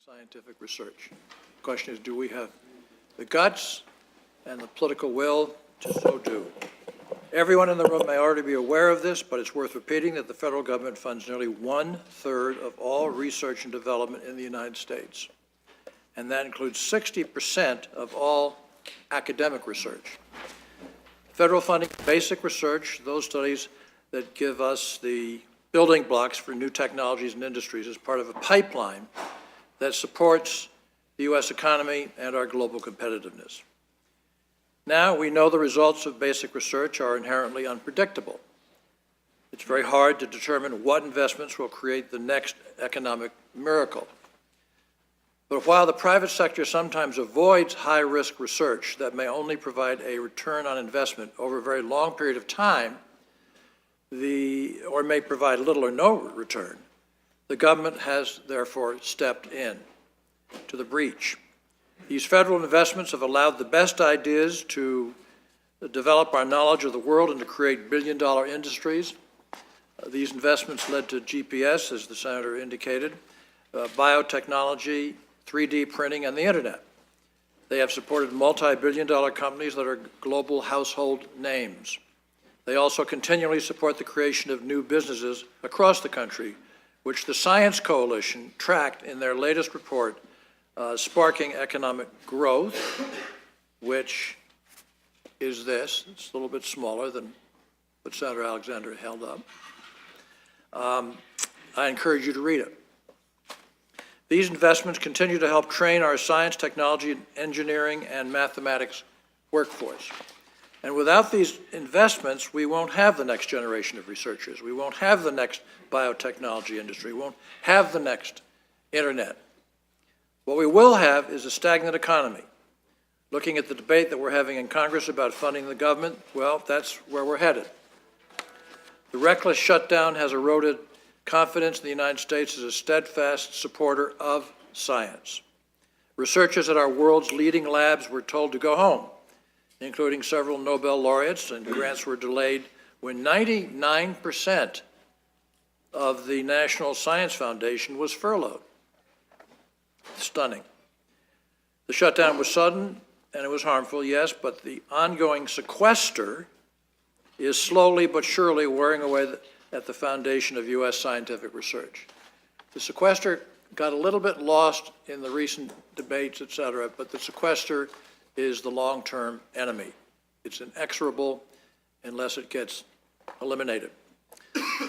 scientific research. The question is, do we have the guts and the political will to so do? Everyone in the room may already be aware of this, but it's worth repeating that the federal government funds nearly 1/3 of all research and development in the United States. And that includes 60% of all academic research. Federal funding for basic research, those studies that give us the building blocks for new technologies and industries, is part of a pipeline that supports the U.S. economy and our global competitiveness. Now, we know the results of basic research are inherently unpredictable. It's very hard to determine what investments will create the next economic miracle. But while the private sector sometimes avoids high-risk research that may only provide a return on investment over a very long period of time, or may provide little or no return, the government has therefore stepped in to the breach. These federal investments have allowed the best ideas to develop our knowledge of the world and to create billion-dollar industries. These investments led to GPS, as the Senator indicated, biotechnology, 3D printing, and the Internet. They have supported multi-billion-dollar companies that are global household names. They also continually support the creation of new businesses across the country, which the Science Coalition tracked in their latest report, Sparking Economic Growth, which is this. It's a little bit smaller than what Senator Alexander held up. I encourage you to read it. These investments continue to help train our science, technology, engineering, and mathematics workforce. And without these investments, we won't have the next generation of researchers. We won't have the next biotechnology industry. We won't have the next Internet. What we will have is a stagnant economy. Looking at the debate that we're having in Congress about funding the government, well, that's where we're headed. The reckless shutdown has eroded confidence in the United States as a steadfast supporter of science. Researchers at our world's leading labs were told to go home, including several Nobel laureates, and grants were delayed when 99% of the National Science Foundation was furloughed. Stunning. The shutdown was sudden and it was harmful, yes, but the ongoing sequester is slowly but surely wearing away at the foundation of U.S. scientific research. The sequester got a little bit lost in the recent debates, et cetera, but the sequester is the long-term enemy. It's inexorable unless it gets eliminated.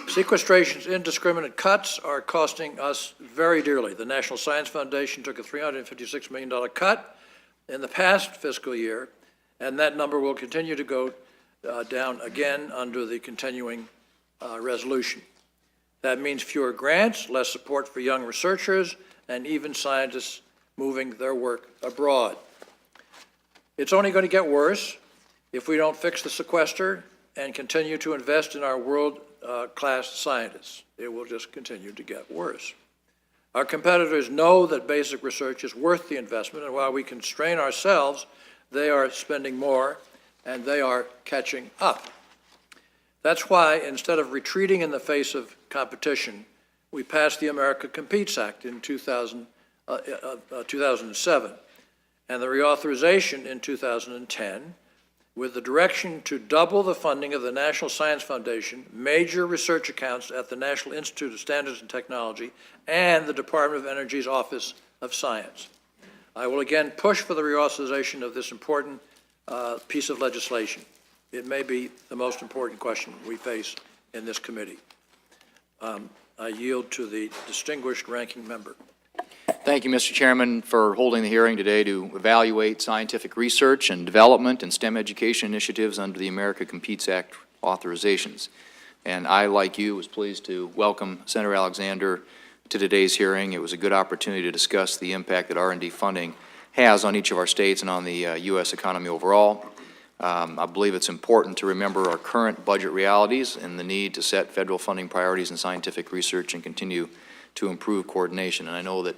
Sequestration's indiscriminate cuts are costing us very dearly. The National Science Foundation took a $356 million cut in the past fiscal year, and that number will continue to go down again under the continuing resolution. That means fewer grants, less support for young researchers, and even scientists moving their work abroad. It's only going to get worse if we don't fix the sequester and continue to invest in our world-class scientists. It will just continue to get worse. Our competitors know that basic research is worth the investment, and while we constrain ourselves, they are spending more, and they are catching up. That's why, instead of retreating in the face of competition, we passed the America Competes Act in 2007, and the reauthorization in 2010, with the direction to double the funding of the National Science Foundation, major research accounts at the National Institute of Standards and Technology, and the Department of Energy's Office of Science. I will again push for the reauthorization of this important piece of legislation. It may be the most important question we face in this committee. I yield to the distinguished ranking member. Thank you, Mr. Chairman, for holding the hearing today to evaluate scientific research and development and STEM education initiatives under the America Competes Act authorizations. And I, like you, was pleased to welcome Senator Alexander to today's hearing. It was a good opportunity to discuss the impact that R&D funding has on each of our states and on the U.S. economy overall. I believe it's important to remember our current budget realities and the need to set federal funding priorities in scientific research and continue to improve coordination. And I know that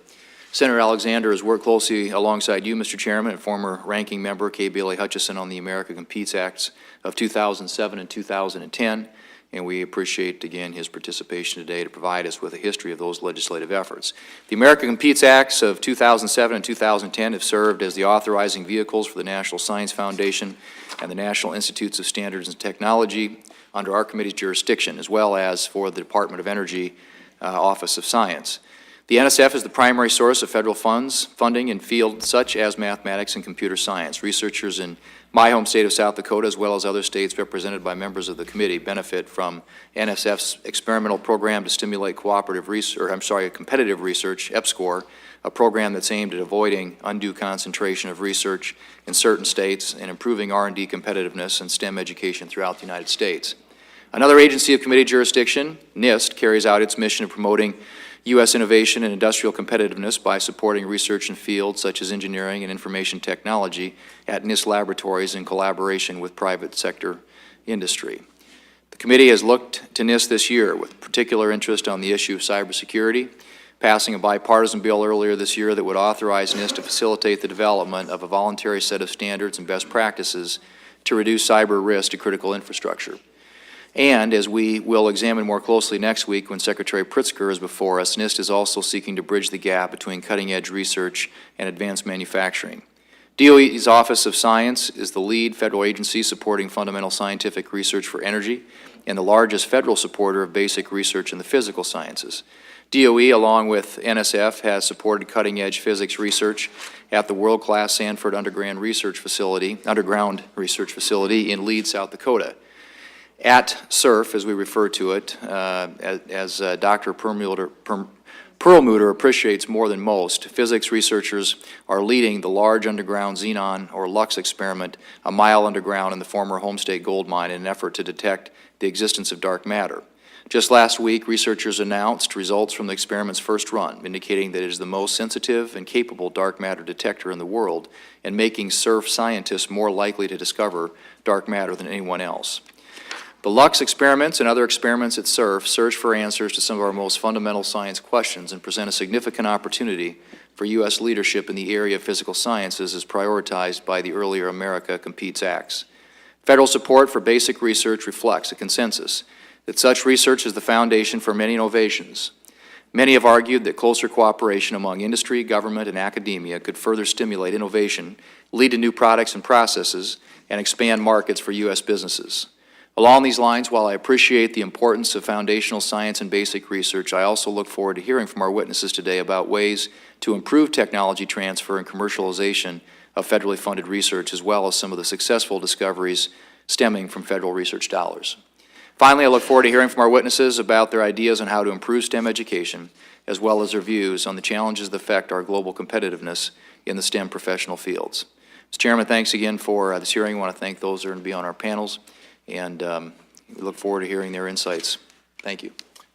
Senator Alexander has worked closely alongside you, Mr. Chairman, and former ranking member K. Bailey Hutchison on the America Competes Acts of 2007 and 2010. and we appreciate, again, his participation today to provide us with a history of those legislative efforts. The America Competes Acts of 2007 and 2010 have served as the authorizing vehicles for the National Science Foundation and the National Institutes of Standards and Technology under our committee's jurisdiction, as well as for the Department of Energy Office of Science. The NSF is the primary source of federal funding in fields such as mathematics and computer science. Researchers in my home state of South Dakota, as well as other states represented by members of the committee, benefit from NSF's experimental program to stimulate competitive research, EPSCoR, a program that's aimed at avoiding undue concentration of research in certain states and improving R&D competitiveness and STEM education throughout the United States. Another agency of committee jurisdiction, NIST, carries out its mission of promoting U.S. innovation and industrial competitiveness by supporting research in fields such as engineering and information technology at NIST laboratories in collaboration with private sector industry. The committee has looked to NIST this year with particular interest on the issue of cybersecurity, passing a bipartisan bill earlier this year that would authorize NIST to facilitate the development of a voluntary set of standards and best practices to reduce cyber risk to critical infrastructure. And as we will examine more closely next week when Secretary Pritzker is before us, NIST is also seeking to bridge the gap between cutting-edge research and advanced manufacturing. DOE's Office of Science is the lead federal agency supporting fundamental scientific research for energy and the largest federal supporter of basic research in the physical sciences. DOE, along with NSF, has supported cutting-edge physics research at the world-class Sanford Underground Research Facility in Leeds, South Dakota. At SURF, as we refer to it, as Dr. Perlmutter appreciates more than most, physics researchers are leading the large underground xenon or LUX experiment a mile underground in the former Homestake gold mine in an effort to detect the existence of dark matter. Just last week, researchers announced results from the experiment's first run, indicating that it is the most sensitive and capable dark matter detector in the world and making SURF scientists more likely to discover dark matter than anyone else. The LUX experiments and other experiments at SURF search for answers to some of our most fundamental science questions and present a significant opportunity for U.S. leadership in the area of physical sciences as prioritized by the earlier America Competes Acts. Federal support for basic research reflects a consensus that such research is the foundation for many innovations. Many have argued that closer cooperation among industry, government, and academia could further stimulate innovation, lead to new products and processes, and expand markets for U.S. businesses. Along these lines, while I appreciate the importance of foundational science and basic research, I also look forward to hearing from our witnesses today about ways to improve technology transfer and commercialization of federally funded research, as well as some of the successful discoveries stemming from federal research dollars. Finally, I look forward to hearing from our witnesses about their ideas on how to improve STEM education, as well as their views on the challenges that affect our global competitiveness in the STEM professional fields. Mr. Chairman, thanks again for this hearing. I want to thank those that are going to be on our panels, and we look forward to hearing their insights. Thank you.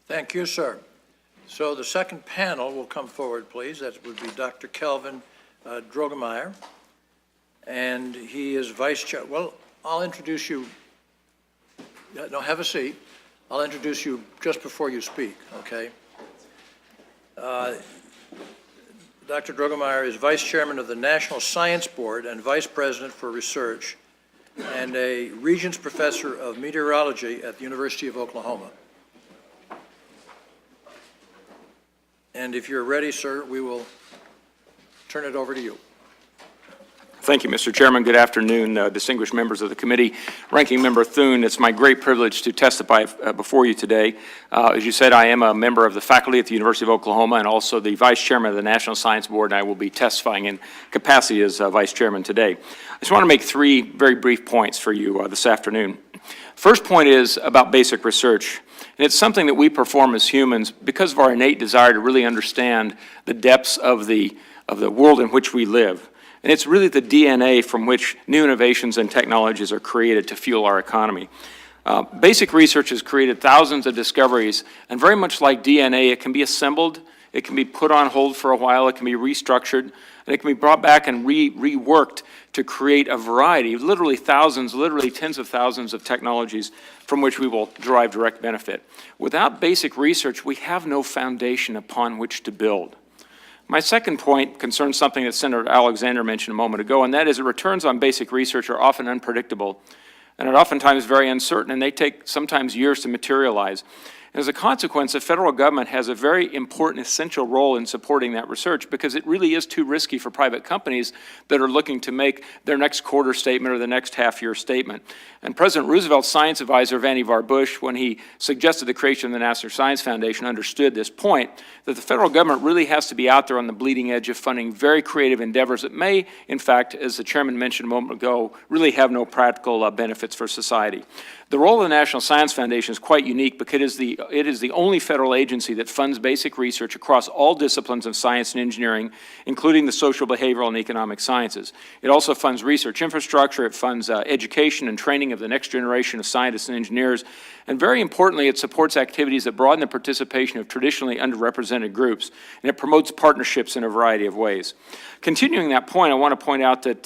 Thank you, sir. So the second panel will come forward, please. That would be Dr. Kelvin Drogemeyer, and he is Vice Chair. Well, I'll introduce you. No, have a seat. I'll introduce you just before you speak, okay? Dr. Drogemeyer is Vice Chairman of the National Science Board and Vice President for Research and a Regents Professor of Meteorology at the University of Oklahoma. And if you're ready, sir, we will turn it over to you. Thank you, Mr. Chairman. Good afternoon, distinguished members of the committee. Ranking Member Thune, it's my great privilege to testify before you today. As you said, I am a member of the faculty at the University of Oklahoma and also the Vice Chairman of the National Science Board, and I will be testifying in capacity as Vice Chairman today. I just want to make three very brief points for you this afternoon. First point is about basic research. And it's something that we perform as humans because of our innate desire to really understand the depths of the world in which we live. And it's really the DNA from which new innovations and technologies are created to fuel our economy. Basic research has created thousands of discoveries, and very much like DNA, it can be assembled, it can be put on hold for a while, it can be restructured, and it can be brought back and reworked to create a variety, literally thousands, literally tens of thousands of technologies from which we will derive direct benefit. Without basic research, we have no foundation upon which to build. My second point concerns something that Senator Alexander mentioned a moment ago, and that is that returns on basic research are often unpredictable. and are oftentimes very uncertain, and they take sometimes years to materialize. As a consequence, the federal government has a very important, essential role in supporting that research because it really is too risky for private companies that are looking to make their next quarter statement or the next half-year statement. And President Roosevelt's science advisor, Vannevar Bush, when he suggested the creation of the National Science Foundation, understood this point, that the federal government really has to be out there on the bleeding edge of funding very creative endeavors that may, in fact, as the chairman mentioned a moment ago, really have no practical benefits for society. The role of the National Science Foundation is quite unique because it is the only federal agency that funds basic research across all disciplines of science and engineering, including the social, behavioral, and economic sciences. It also funds research infrastructure, it funds education and training of the next generation of scientists and engineers, and very importantly, it supports activities that broaden the participation of traditionally underrepresented groups, and it promotes partnerships in a variety of ways. Continuing that point, I want to point out that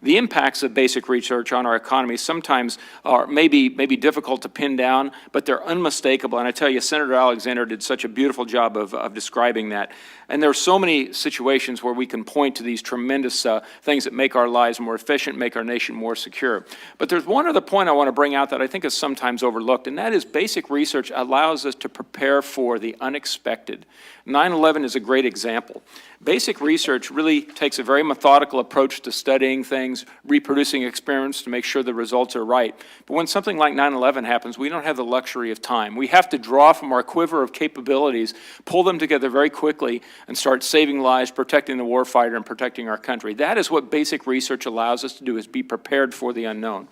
the impacts of basic research on our economy sometimes are maybe difficult to pin down, but they're unmistakable. And I tell you, Senator Alexander did such a beautiful job of describing that. And there are so many situations where we can point to these tremendous things that make our lives more efficient, make our nation more secure. But there's one other point I want to bring out that I think is sometimes overlooked, and that is basic research allows us to prepare for the unexpected. 9/11 is a great example. Basic research really takes a very methodical approach to studying things, reproducing experiments to make sure the results are right. But when something like 9/11 happens, we don't have the luxury of time. We have to draw from our quiver of capabilities, pull them together very quickly, and start saving lives, protecting the warfighter, and protecting our country. That is what basic research allows us to do, is be prepared for the unknown.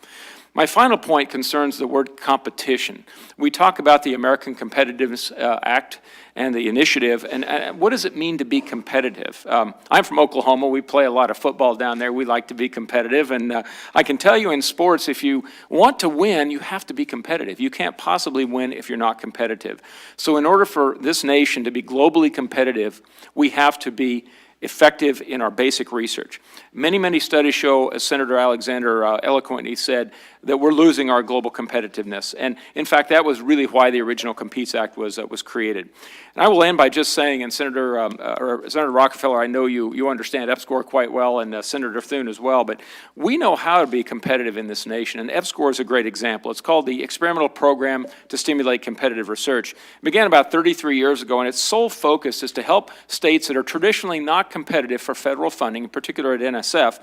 My final point concerns the word competition. We talk about the American Competitiveness Act and the initiative, and what does it mean to be competitive? I'm from Oklahoma. We play a lot of football down there. We like to be competitive, and I can tell you in sports, if you want to win, you have to be competitive. You can't possibly win if you're not competitive. So in order for this nation to be globally competitive, we have to be effective in our basic research. Many studies show, as Senator Alexander eloquently said, that we're losing our global competitiveness. And in fact, that was really why the original Competes Act was created. And I will end by just saying, and Senator Rockefeller, I know you understand EPSCoR quite well, and Senator Thune as well, but we know how to be competitive in this nation, and EPSCoR is a great example. It's called the Experimental Program to Stimulate Competitive Research. It began about 33 years ago, and its sole focus is to help states that are traditionally not competitive for federal funding, in particular at NSF,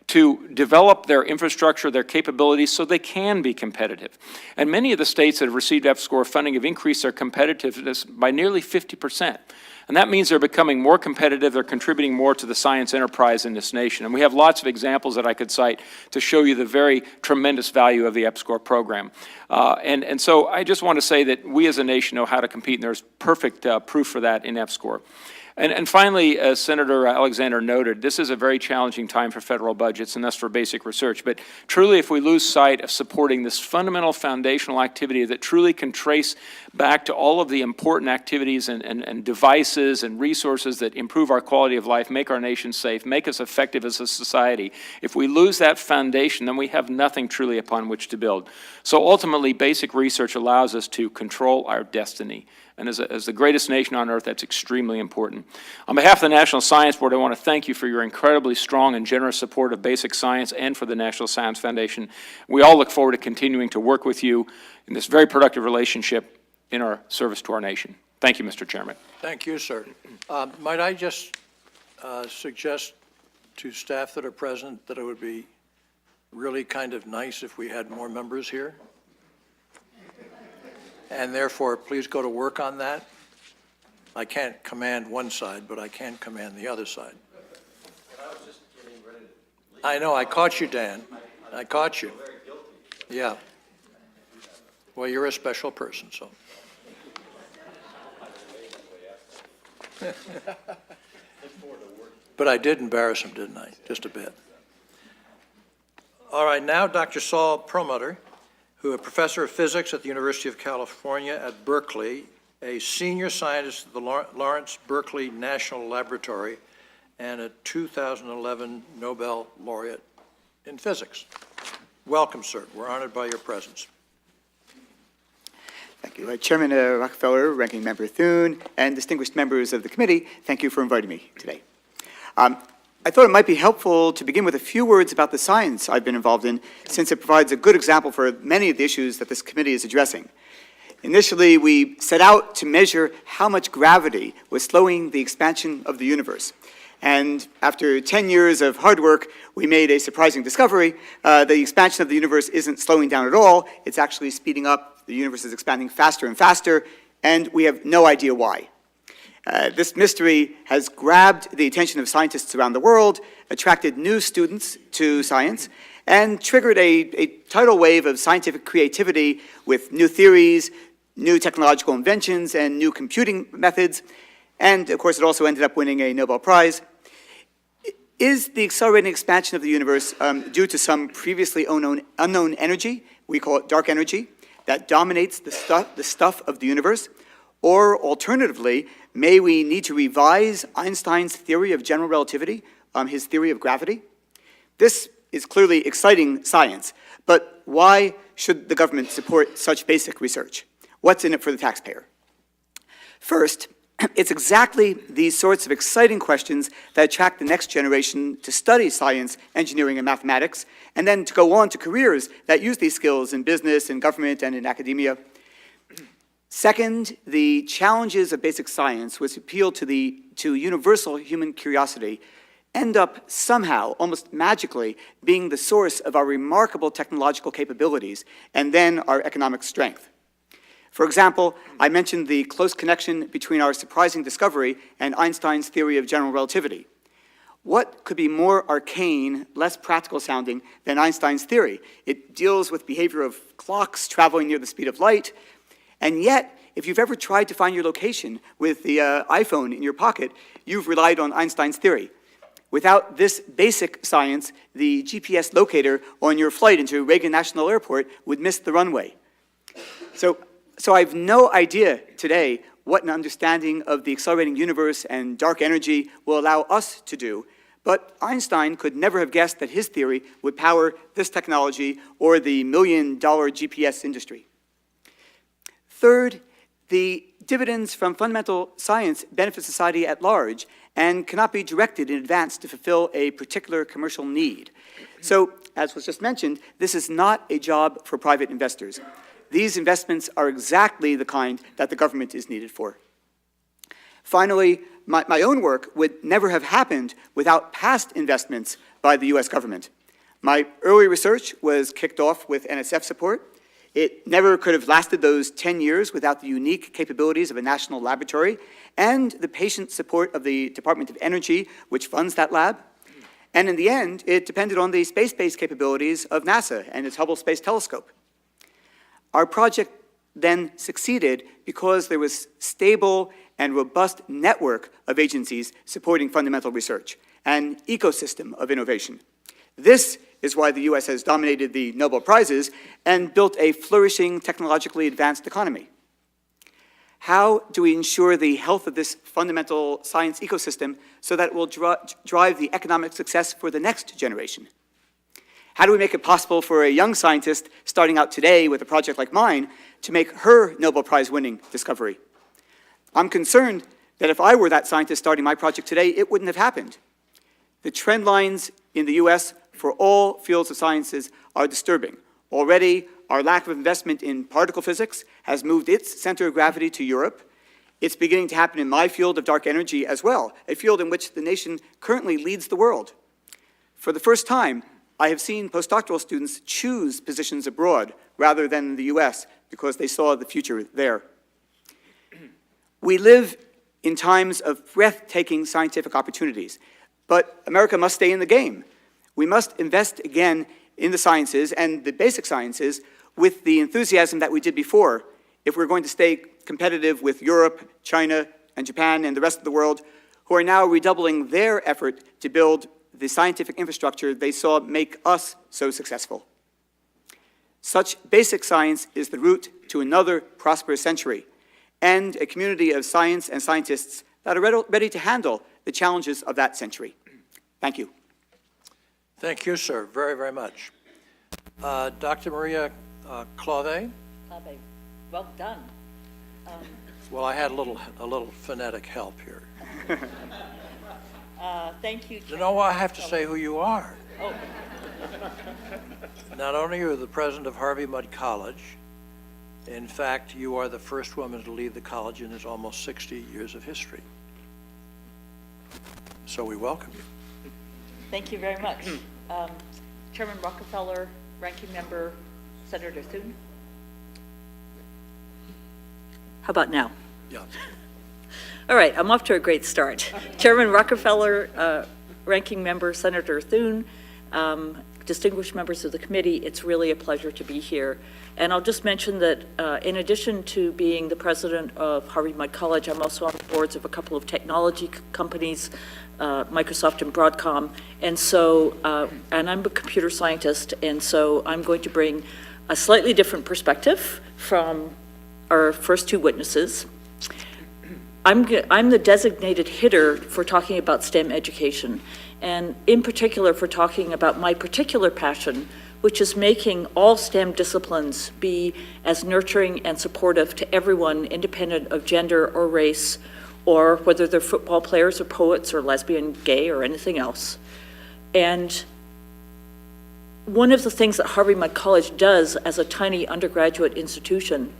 to develop their infrastructure, their capabilities, so they can be competitive. And many of the states that have received EPSCoR funding have increased their competitiveness by nearly 50%. And that means they're becoming more competitive, they're contributing more to the science enterprise in this nation. And we have lots of examples that I could cite to show you the very tremendous value of the EPSCoR program. And so I just want to say that we as a nation know how to compete, and there's perfect proof for that in EPSCoR. And finally, as Senator Alexander noted, this is a very challenging time for federal budgets and thus for basic research. But truly, if we lose sight of supporting this fundamental foundational activity that truly can trace back to all of the important activities and devices and resources that improve our quality of life, make our nation safe, make us effective as a society, if we lose that foundation, then we have nothing truly upon which to build. So ultimately, basic research allows us to control our destiny. And as the greatest nation on earth, that's extremely important. On behalf of the National Science Board, I want to thank you for your incredibly strong and generous support of basic science and for the National Science Foundation. We all look forward to continuing to work with you in this very productive relationship in our service to our nation. Thank you, Mr. Chairman. Thank you, sir. Might I just suggest to staff that are present that it would be really kind of nice if we had more members here? And therefore, please go to work on that. I can't command one side, but I can command the other side. I know, I caught you, Dan. I caught you. Yeah. Well, you're a special person, so. But I did embarrass him, didn't I? Just a bit. All right, now Dr. Saul Perlmutter, who is a professor of physics at the University of California at Berkeley, a senior scientist at the Lawrence Berkeley National Laboratory, and a 2011 Nobel laureate in physics. Welcome, sir. We're honored by your presence. Thank you. Chairman Rockefeller, Ranking Member Thune, and distinguished members of the committee, thank you for inviting me today. I thought it might be helpful to begin with a few words about the science I've been involved in, since it provides a good example for many of the issues that this committee is addressing. Initially, we set out to measure how much gravity was slowing the expansion of the universe. And after 10 years of hard work, we made a surprising discovery. The expansion of the universe isn't slowing down at all. It's actually speeding up. The universe is expanding faster and faster, and we have no idea why. This mystery has grabbed the attention of scientists around the world, attracted new students to science, and triggered a tidal wave of scientific creativity with new theories, new technological inventions, and new computing methods. And, of course, it also ended up winning a Nobel Prize. Is the accelerating expansion of the universe due to some previously unknown energy, we call it dark energy, that dominates the stuff of the universe? Or, alternatively, may we need to revise Einstein's theory of general relativity, his theory of gravity? This is clearly exciting science, but why should the government support such basic research? What's in it for the taxpayer? First, it's exactly these sorts of exciting questions that attract the next generation to study science, engineering, and mathematics, and then to go on to careers that use these skills in business, in government, and in academia. Second, the challenges of basic science, which appeal to universal human curiosity, end up somehow, almost magically, being the source of our remarkable technological capabilities and then our economic strength. For example, I mentioned the close connection between our surprising discovery and Einstein's theory of general relativity. What could be more arcane, less practical sounding than Einstein's theory? It deals with behavior of clocks traveling near the speed of light, and yet, if you've ever tried to find your location with the iPhone in your pocket, you've relied on Einstein's theory. Without this basic science, the GPS locator on your flight into Reagan National Airport would miss the runway. So I have no idea today what an understanding of the accelerating universe and dark energy will allow us to do, but Einstein could never have guessed that his theory would power this technology or the $1-million GPS industry. Third, the dividends from fundamental science benefit society at large and cannot be directed in advance to fulfill a particular commercial need. So, as was just mentioned, this is not a job for private investors. These investments are exactly the kind that the government is needed for. Finally, my own work would never have happened without past investments by the US government. My early research was kicked off with NSF support. It never could have lasted those 10 years without the unique capabilities of a national laboratory and the patient support of the Department of Energy, which funds that lab. And in the end, it depended on the space-based capabilities of NASA and its Hubble Space Telescope. Our project then succeeded because there was stable and robust network of agencies supporting fundamental research, an ecosystem of innovation. This is why the US has dominated the Nobel Prizes and built a flourishing, technologically advanced economy. How do we ensure the health of this fundamental science ecosystem so that it will drive the economic success for the next generation? How do we make it possible for a young scientist starting out today with a project like mine to make her Nobel Prize-winning discovery? I'm concerned that if I were that scientist starting my project today, it wouldn't have happened. The trend lines in the US for all fields of sciences are disturbing. Already, our lack of investment in particle physics has moved its center of gravity to Europe. It's beginning to happen in my field of dark energy as well, a field in which the nation currently leads the world. For the first time, I have seen postdoctoral students choose positions abroad rather than in the US because they saw the future there. We live in times of breathtaking scientific opportunities, but America must stay in the game. We must invest again in the sciences and the basic sciences with the enthusiasm that we did before if we're going to stay competitive with Europe, China, and Japan and the rest of the world, who are now redoubling their effort to build the scientific infrastructure they saw make us so successful. Such basic science is the route to another prosperous century and a community of science and scientists that are ready to handle the challenges of that century. Thank you. Thank you, sir, very, very much. Dr. Maria Klawe? Klawe. Well done. Well, I had a little phonetic help here. Thank you. You know what, I have to say who you are. Oh, Not only are you the president of Harvey Mudd College, in fact, you are the first woman to lead the college in its almost 60 years of history. So we welcome you. thank you very much. Chairman Rockefeller, Ranking Member Senator Thune. How about now? Yeah. All right, I'm off to a great start. Chairman Rockefeller, Ranking Member Senator Thune, distinguished members of the committee, it's really a pleasure to be here. And I'll just mention that in addition to being the president of Harvey Mudd College, I'm also on the boards of a couple of technology companies, Microsoft and Broadcom. And so, and I'm a computer scientist, and so I'm going to bring a slightly different perspective from our first two witnesses. I'm the designated hitter for talking about STEM education, and in particular for talking about my particular passion, which is making all STEM disciplines be as nurturing and supportive to everyone, independent of gender or race, or whether they're football players or poets or lesbian, gay, or anything else. And one of the things that Harvey Mudd College does as a tiny undergraduate institution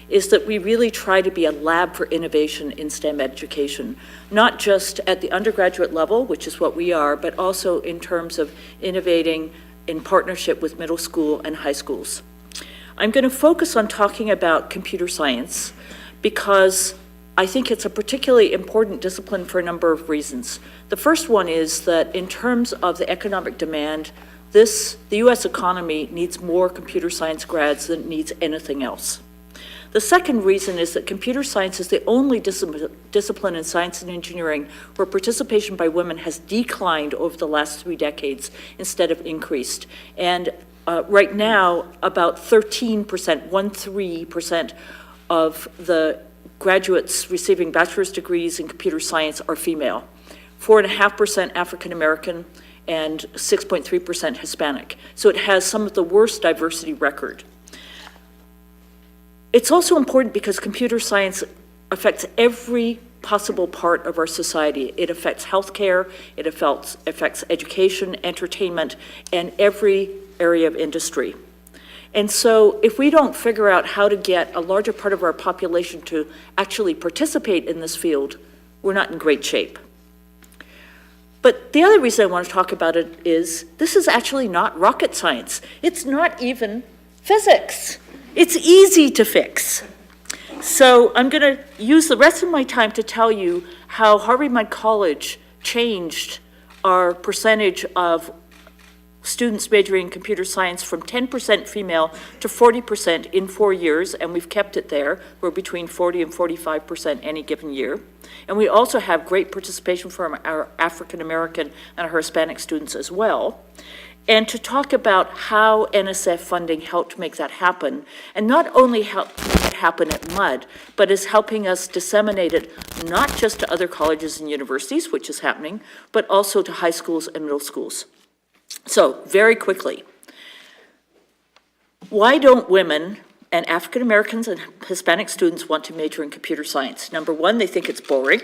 is that we really try to be a lab for innovation in STEM education, not just at the undergraduate level, which is what we are, but also in terms of innovating in partnership with middle school and high schools. I'm going to focus on talking about computer science because I think it's a particularly important discipline for a number of reasons. The first one is that in terms of the economic demand, the US economy needs more computer science grads than it needs anything else. The second reason is that computer science is the only discipline in science and engineering where participation by women has declined over the last 3 decades instead of increased. And right now, about 13% of the graduates receiving bachelor's degrees in computer science are female, 4.5% African American, and 6.3% Hispanic. So it has some of the worst diversity record. It's also important because computer science affects every possible part of our society. It affects healthcare, it affects education, entertainment, and every area of industry. And so if we don't figure out how to get a larger part of our population to actually participate in this field, we're not in great shape. But the other reason I want to talk about it is this is actually not rocket science. It's not even physics. It's easy to fix. So I'm going to use the rest of my time to tell you how Harvey Mudd College changed our percentage of students majoring in computer science from 10% female to 40% in 4 years, and we've kept it there. We're between 40 and 45% any given year. And we also have great participation from our African American and our Hispanic students as well. And to talk about how NSF funding helped make that happen, and not only helped make it happen at Mudd, but is helping us disseminate it not just to other colleges and universities, which is happening, but also to high schools and middle schools. So, very quickly, why don't women and African Americans and Hispanic students want to major in computer science? Number one, they think it's boring.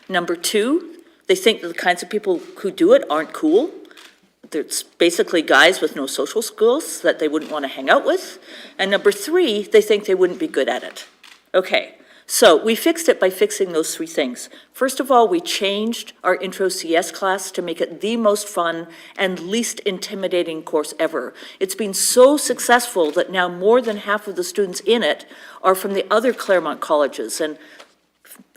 Number two, they think that the kinds of people who do it aren't cool. It's basically guys with no social skills that they wouldn't want to hang out with. And number three, they think they wouldn't be good at it. Okay, so we fixed it by fixing those 3 things. First of all, we changed our Intro CS class to make it the most fun and least intimidating course ever. It's been so successful that now more than half of the students in it are from the other Claremont colleges. And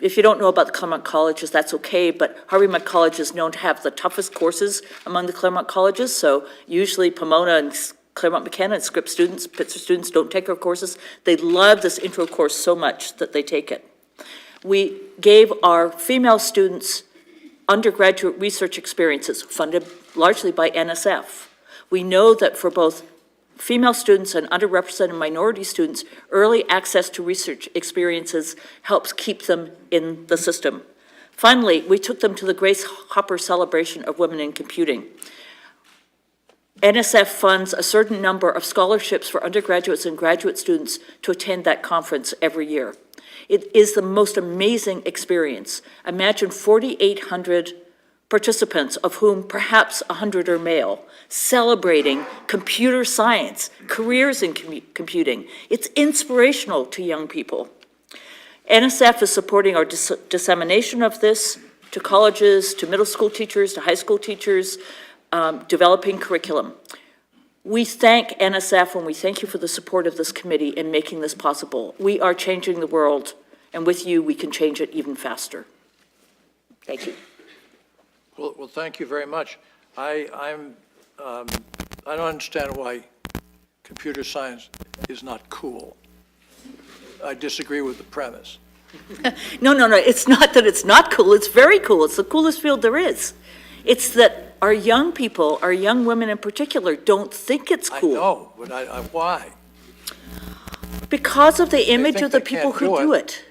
if you don't know about the Claremont colleges, that's okay, but Harvey Mudd College is known to have the toughest courses among the Claremont colleges, so usually Pomona and Claremont McKenna and Scripps students, Pitzer students don't take our courses. They love this intro course so much that they take it. We gave our female students undergraduate research experiences funded largely by NSF. We know that for both female students and underrepresented minority students, early access to research experiences helps keep them in the system. Finally, we took them to the Grace Hopper Celebration of Women in Computing. NSF funds a certain number of scholarships for undergraduates and graduate students to attend that conference every year. It is the most amazing experience. Imagine 4,800 participants, of whom perhaps 100 are male, celebrating computer science, careers in computing. It's inspirational to young people. NSF is supporting our dissemination of this to colleges, to middle school teachers, to high school teachers, developing curriculum. We thank NSF and we thank you for the support of this committee in making this possible. We are changing the world, and with you, we can change it even faster. Thank you. Well, thank you very much. I don't understand why computer science is not cool. I disagree with the premise. No, it's not that it's not cool, it's very cool, it's the coolest field there is. It's that our young people, our young women in particular, don't think it's cool. I know, but why? Because of the image think of the they people can't who do do it. it.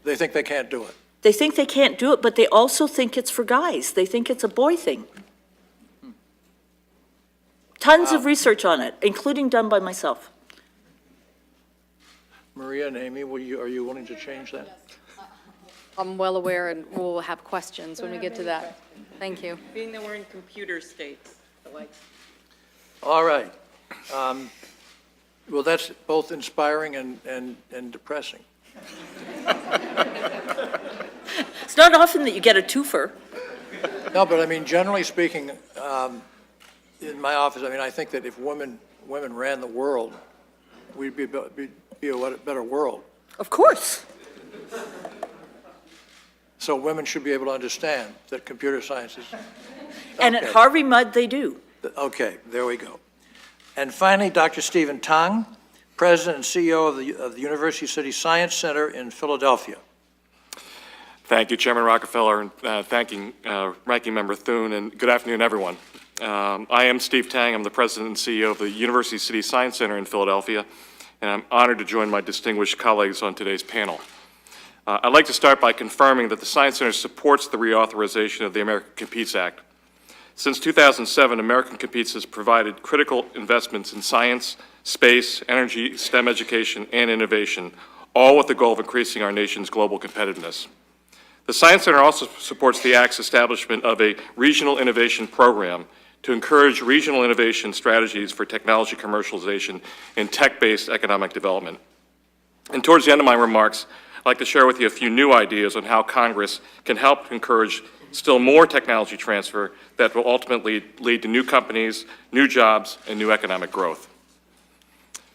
They think they can't do it. They think they can't do it, but they also think it's for guys. They think it's a boy thing. Tons of research on it, including done by myself. Maria and Amy, are you willing to change that? I'm well aware, and we'll have questions when we get to that. Thank you. Being that we're in computer states, like. All right. Well, that's both inspiring and depressing. It's not often that you get a twofer. No, but I mean, generally speaking, in my office, I mean, I think that if women ran the world, we'd be a better world. Of course. So women should be able to understand that computer science is. And at Okay. Harvey Mudd, they do. Okay, there we go. And finally, Dr. Stephen Tang, President and CEO of the University City Science Center in Philadelphia. Thank you, Chairman Rockefeller, and thanking Ranking Member Thune, and good afternoon, everyone. I am Steve Tang. I'm the President and CEO of the University City Science Center in Philadelphia, and I'm honored to join my distinguished colleagues on today's panel. I'd like to start by confirming that the Science Center supports the reauthorization of the America Competes Act. Since 2007, American Competes has provided critical investments in science, space, energy, STEM education, and innovation, all with the goal of increasing our nation's global competitiveness. The Science Center also supports the Act's establishment of a regional innovation program to encourage regional innovation strategies for technology commercialization and tech-based economic development. And towards the end of my remarks, I'd like to share with you a few new ideas on how Congress can help encourage still more technology transfer that will ultimately lead to new companies, new jobs, and new economic growth.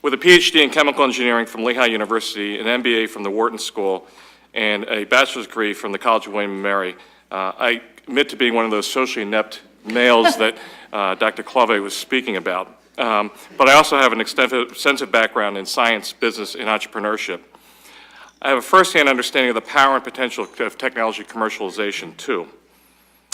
With a PhD in chemical engineering from Lehigh University, an MBA from the Wharton School, and a bachelor's degree from the College of William and Mary, I admit to being one of those socially inept males that Dr. Klawe was speaking about. But I also have an extensive background in science, business, and entrepreneurship. I have a firsthand understanding of the power and potential of technology commercialization, too.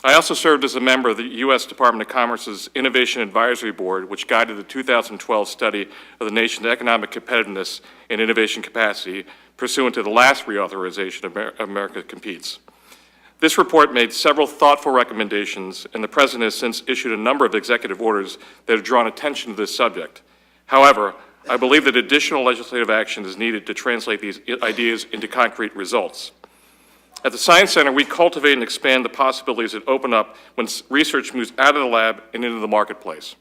I also served as a member of the U.S. Department of Commerce's Innovation Advisory Board, which guided the 2012 study of the nation's economic competitiveness and innovation capacity pursuant to the last reauthorization of America Competes. This report made several thoughtful recommendations, and the President has since issued a number of executive orders that have drawn attention to this subject. However, I believe that additional legislative action is needed to translate these ideas into concrete results. At the Science Center, we cultivate and expand the possibilities that open up when research moves out of the lab and into the marketplace.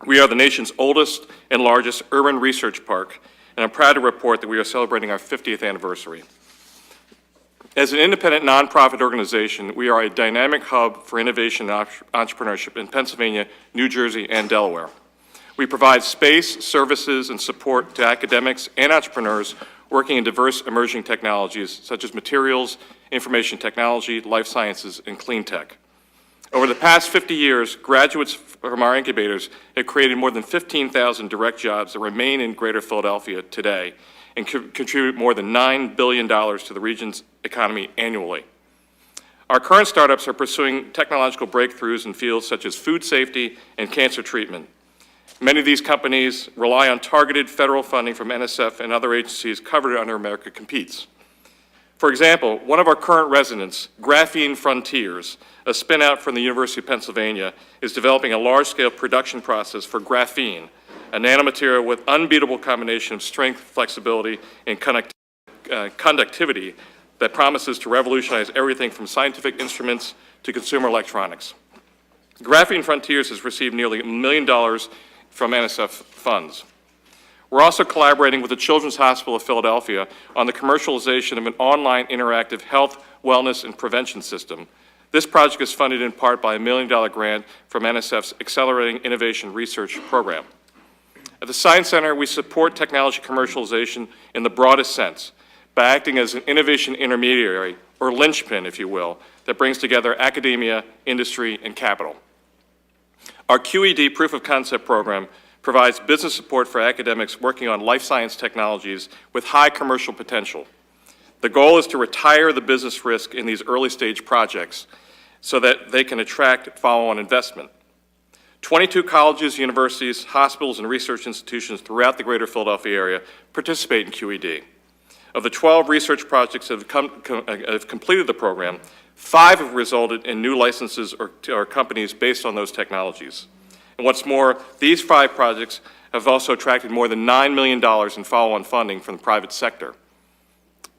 We are the nation's oldest and largest urban research park, and I'm proud to report that we are celebrating our 50th anniversary. As an independent nonprofit organization, we are a dynamic hub for innovation and entrepreneurship in Pennsylvania, New Jersey, and Delaware. We provide space, services, and support to academics and entrepreneurs working in diverse emerging technologies such as materials, information technology, life sciences, and clean tech. Over the past 50 years, graduates from our incubators have created more than 15,000 direct jobs that remain in Greater Philadelphia today and contribute more than $9 billion to the region's economy annually. Our current startups are pursuing technological breakthroughs in fields such as food safety and cancer treatment. Many of these companies rely on targeted federal funding from NSF and other agencies covered under America Competes. For example, one of our current residents, Graphene Frontiers, a spin-out from the University of Pennsylvania, is developing a large-scale production process for graphene, a nanomaterial with unbeatable combination of strength, flexibility, and conductivity that promises to revolutionize everything from scientific instruments to consumer electronics. Graphene Frontiers has received nearly $1 million from NSF funds. We're also collaborating with the Children's Hospital of Philadelphia on the commercialization of an online interactive health, wellness, and prevention system. This project is funded in part by a $1 million grant from NSF's Accelerating Innovation Research Program. At the Science Center, we support technology commercialization in the broadest sense by acting as an innovation intermediary, or linchpin, if you will, that brings together academia, industry, and capital. Our QED Proof of Concept program provides business support for academics working on life science technologies with high commercial potential. The goal is to retire the business risk in these early stage projects so that they can attract follow-on investment. 22 colleges, universities, hospitals, and research institutions throughout the greater Philadelphia area participate in QED. Of the 12 research projects that have completed the program, 5 have resulted in new licenses or companies based on those technologies. And what's more, these 5 projects have also attracted more than $9 million in follow-on funding from the private sector.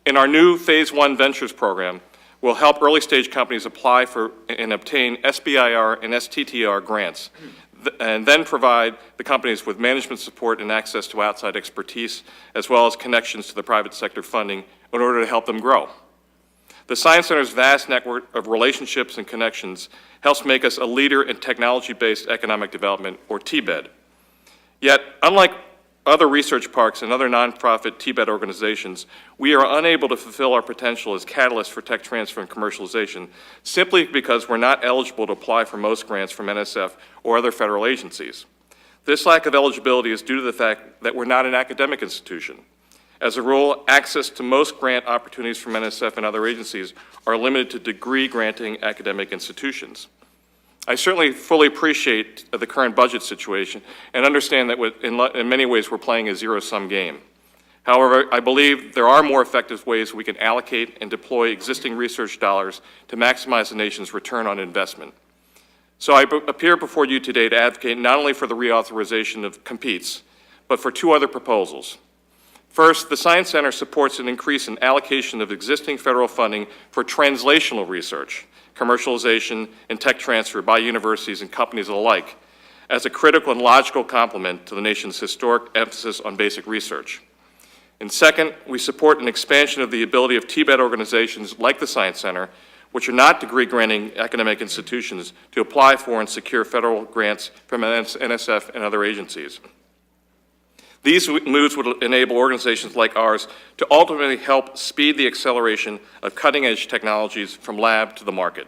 In our new Phase 1 Ventures program, we'll help early-stage companies apply for and obtain SBIR and STTR grants, and then provide the companies with management support and access to outside expertise, as well as connections to the private sector funding in order to help them grow. The Science Center's vast network of relationships and connections helps make us a leader in technology-based economic development, or TBED. Yet, unlike other research parks and other nonprofit TBED organizations, we are unable to fulfill our potential as catalysts for tech transfer and commercialization simply because we're not eligible to apply for most grants from NSF or other federal agencies. This lack of eligibility is due to the fact that we're not an academic institution. As a rule, access to most grant opportunities from NSF and other agencies are limited to degree-granting academic institutions. I certainly fully appreciate the current budget situation and understand that in many ways we're playing a zero-sum game. However, I believe there are more effective ways we can allocate and deploy existing research dollars to maximize the nation's return on investment. So I appear before you today to advocate not only for the reauthorization of COMPETES, but for 2 other proposals. First, the Science Center supports an increase in allocation of existing federal funding for translational research, commercialization, and tech transfer by universities and companies alike as a critical and logical complement to the nation's historic emphasis on basic research. And second, we support an expansion of the ability of TBED organizations like the Science Center, which are not degree-granting academic institutions, to apply for and secure federal grants from NSF and other agencies. These moves would enable organizations like ours to ultimately help speed the acceleration of cutting-edge technologies from lab to the market.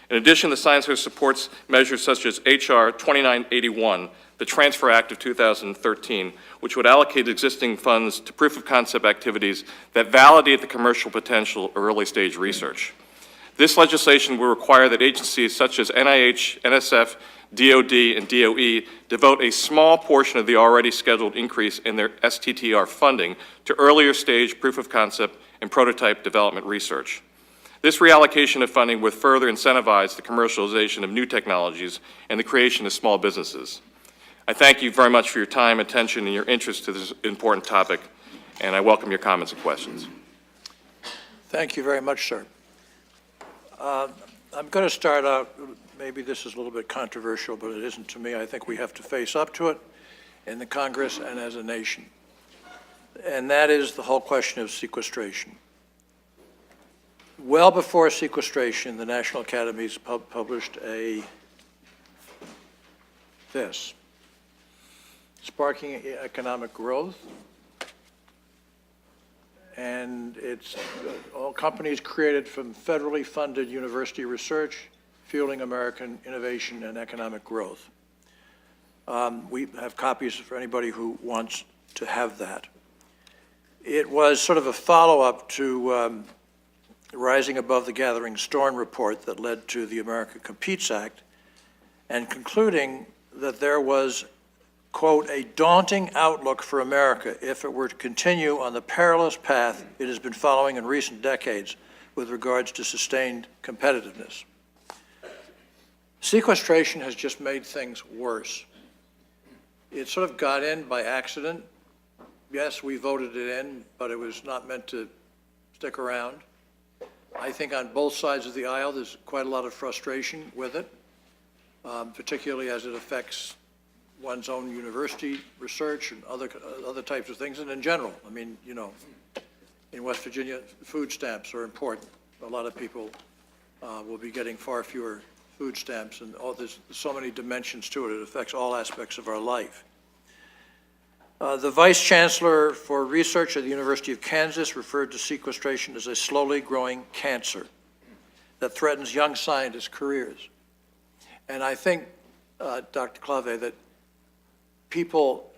In addition, the Science Center supports measures such as H.R. 2981, the Transfer Act of 2013, which would allocate existing funds to proof-of-concept activities that validate the commercial potential of early-stage research. This legislation will require that agencies such as NIH, NSF, DOD, and DOE devote a small portion of the already scheduled increase in their STTR funding to earlier stage proof of concept and prototype development research. This reallocation of funding would further incentivize the commercialization of new technologies and the creation of small businesses. I thank you very much for your time, attention, and your interest to this important topic, and I welcome your comments and questions. Thank you very much, sir. I'm going to start out, maybe this is a little bit controversial, but it isn't to me. I think we have to face up to it in the Congress and as a nation. And that is the whole question of sequestration. Well before sequestration, the National Academies published this, Sparking Economic Growth. And it's all companies created from federally funded university research, fueling American innovation and economic growth. We have copies for anybody who wants to have that. It was sort of a follow-up to Rising Above the Gathering Storm report that led to the America Competes Act, and concluding that there was, quote, a daunting outlook for America if it were to continue on the perilous path it has been following in recent decades with regards to sustained competitiveness. Sequestration has just made things worse. It sort of got in by accident. Yes, we voted it in, but it was not meant to stick around. I think on both sides of the aisle, there's quite a lot of frustration with it, particularly as it affects one's own university research and other types of things, and in general. I mean, you know, in West Virginia, food stamps are important. A lot of people will be getting far fewer food stamps, and there's so many dimensions to it. It affects all aspects of our life. The Vice Chancellor for Research at the University of Kansas referred to sequestration as a slowly growing cancer that threatens young scientists' careers. And I think, Dr. Klawe, that people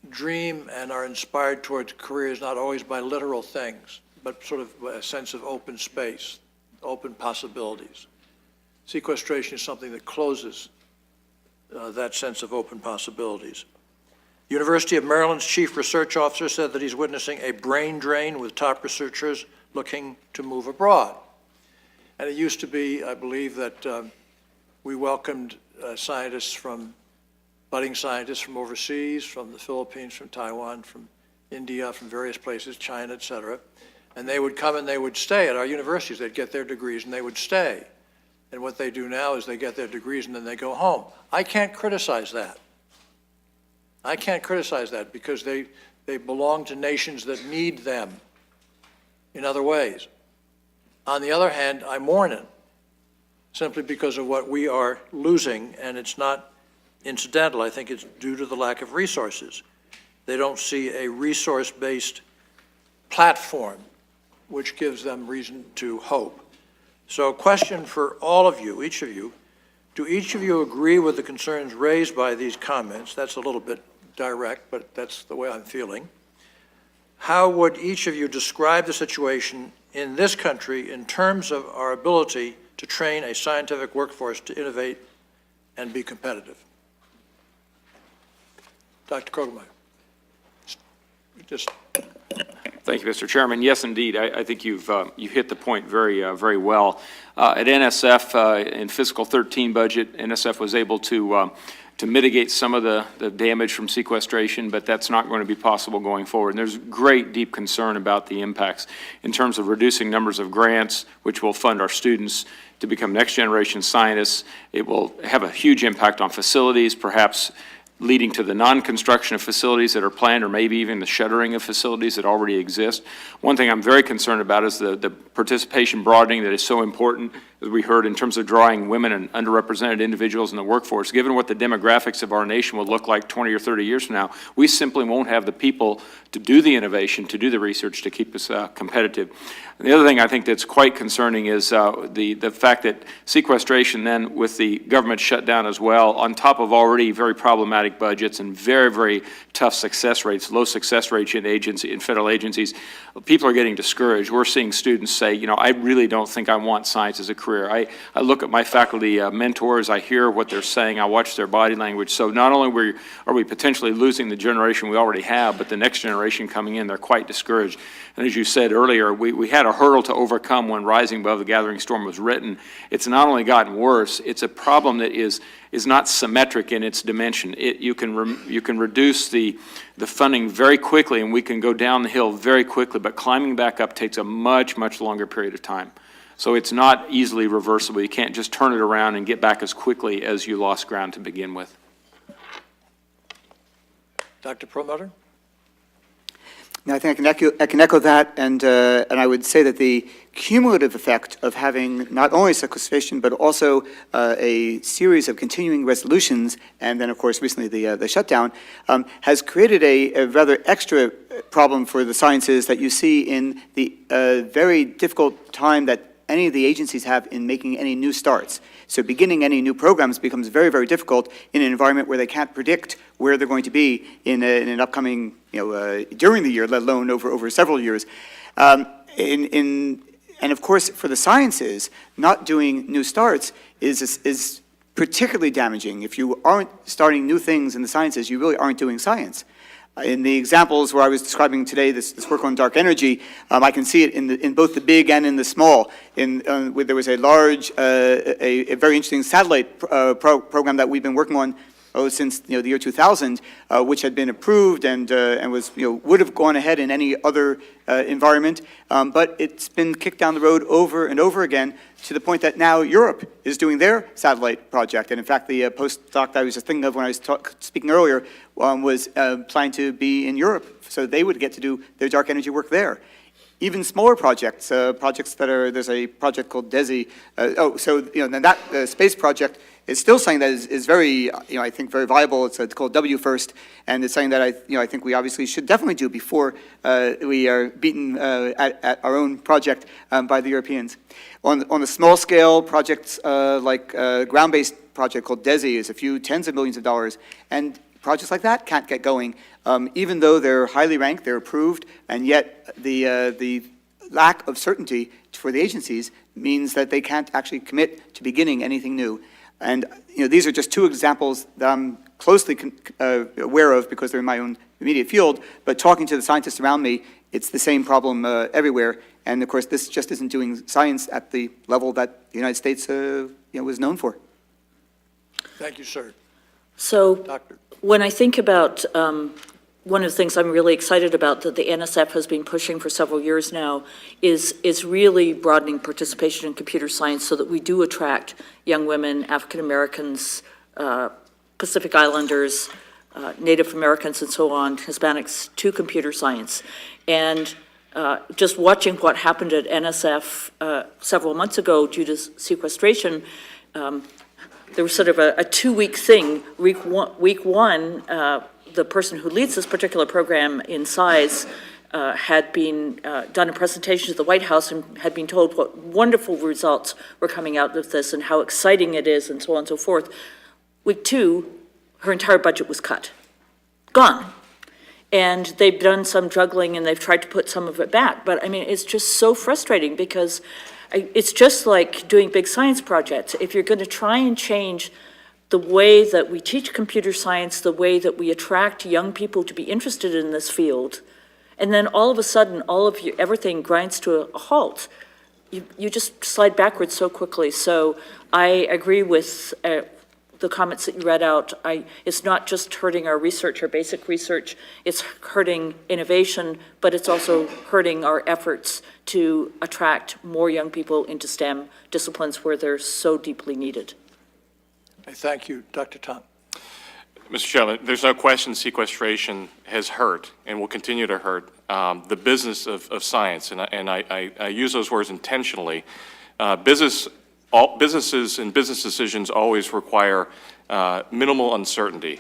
dream and are inspired towards careers not always by literal things, but sort of a sense of open space, open possibilities. Sequestration is something that closes that sense of open possibilities. University of Maryland's chief research officer said that he's witnessing a brain drain with top researchers looking to move abroad. And it used to be, I believe, that we welcomed budding scientists from overseas, from the Philippines, from Taiwan, from India, from various places, China, et cetera. And they would come and they would stay at our universities. They'd get their degrees and they would stay. And what they do now is they get their degrees and then they go home. I can't criticize that. I can't criticize that because they belong to nations that need them in other ways. On the other hand, I mourn it simply because of what we are losing, and it's not incidental. I think it's due to the lack of resources. They don't see a resource-based platform which gives them reason to hope. So, question for all of you, each of you, do each of you agree with the concerns raised by these comments? That's a little bit direct, but that's the way I'm feeling. How would each of you describe the situation in this country in terms of our ability to train a scientific workforce to innovate and be competitive? Dr. Krogemeyer. Thank you, Mr. Chairman. Yes, indeed. I think you hit the point very well. At NSF, in fiscal 13 budget, NSF was able to mitigate some of the damage from sequestration, but that's not going to be possible going forward. And there's great, deep concern about the impacts in terms of reducing numbers of grants, which will fund our students to become next-generation scientists. It will have a huge impact on facilities, perhaps leading to the non-construction of facilities that are planned, or maybe even the shuttering of facilities that already exist. One thing I'm very concerned about is the participation broadening that is so important, as we heard, in terms of drawing women and underrepresented individuals in the workforce. Given what the demographics of our nation will look like 20 or 30 years from now, we simply won't have the people to do the innovation, to do the research, to keep us competitive. And the other thing I think that's quite concerning is the fact that sequestration then, with the government shutdown as well, on top of already very problematic budgets and very tough success rates, low success rates in federal agencies, people are getting discouraged. We're seeing students say, you know, I really don't think I want science as a career. I look at my faculty mentors, I hear what they're saying, I watch their body language. So not only are we potentially losing the generation we already have, but the next generation coming in, they're quite discouraged. And as you said earlier, we had a hurdle to overcome when Rising Above the Gathering Storm was written. It's not only gotten worse, it's a problem that is not symmetric in its dimension. You can reduce the funding very quickly, and we can go down the hill very quickly, but climbing back up takes a much longer period of time. So it's not easily reversible. You can't just turn it around and get back as quickly as you lost ground to begin with. Dr. Perlmutter? No, I think I can echo that, and I would say that the cumulative effect of having not only sequestration but also a series of continuing resolutions, and then of course recently the shutdown, has created a rather extra problem for the sciences that you see in the very difficult time that any of the agencies have in making any new starts. So beginning any new programs becomes very difficult in an environment where they can't predict where they're going to be in an upcoming, during the year, let alone over several years. And of course, for the sciences, not doing new starts is particularly damaging. If you aren't starting new things in the sciences, you really aren't doing science. In the examples where I was describing today, this work on dark energy, I can see it in both the big and in the small. There was a large, a very interesting satellite program that we've been working on since, the year 2000, which had been approved and was, would have gone ahead in any other environment. But it's been kicked down the road over and over again to the point that now Europe is doing their satellite project. And in fact, the postdoc that I was just thinking of when I was speaking earlier was planning to be in Europe, so they would get to do their dark energy work there. Even smaller projects, projects that are, there's a project called DESI. Then that space project is still something that is very, I think very viable. It's called WFIRST, and it's something that I think we obviously should definitely do before we are beaten at our own project by the Europeans. On the small scale projects like ground-based project called DESI is a few tens of millions of dollars, and projects like that can't get going, even though they're highly ranked, they're approved, and yet the lack of certainty for the agencies means that they can't actually commit to beginning anything new. And these are just two examples that I'm closely aware of because they're in my own immediate field, but talking to the scientists around me, it's the same problem everywhere. And of course, this just isn't doing science at the level that the United States was known for. Thank you, sir. So Doctor. when I think about one of the things I'm really excited about that the NSF has been pushing for several years now is really broadening participation in computer science so that we do attract young women, African Americans, Pacific Islanders, Native Americans, and so on, Hispanics, to computer science. And just watching what happened at NSF several months ago due to sequestration, there was sort of a 2-week thing. Week one, the person who leads this particular program in size had been done a presentation to the White House and had been told what wonderful results were coming out of this and how exciting it is and so on and so forth. Week two, her entire budget was cut, gone. And they've done some juggling and they've tried to put some of it back. But I mean, it's just so frustrating because it's just like doing big science projects. If you're going to try and change the way that we teach computer science, the way that we attract young people to be interested in this field, and then all of a sudden, everything grinds to a halt, you just slide backwards so quickly. So I agree with the comments that you read out. It's not just hurting our research, our basic research, it's hurting innovation, but it's also hurting our efforts to attract more young people into STEM disciplines where they're so deeply needed. I thank you. Dr. Tom. Mr. Chairman, there's no question sequestration has hurt and will continue to hurt the business of science, and I use those words intentionally. Businesses and business decisions always require minimal uncertainty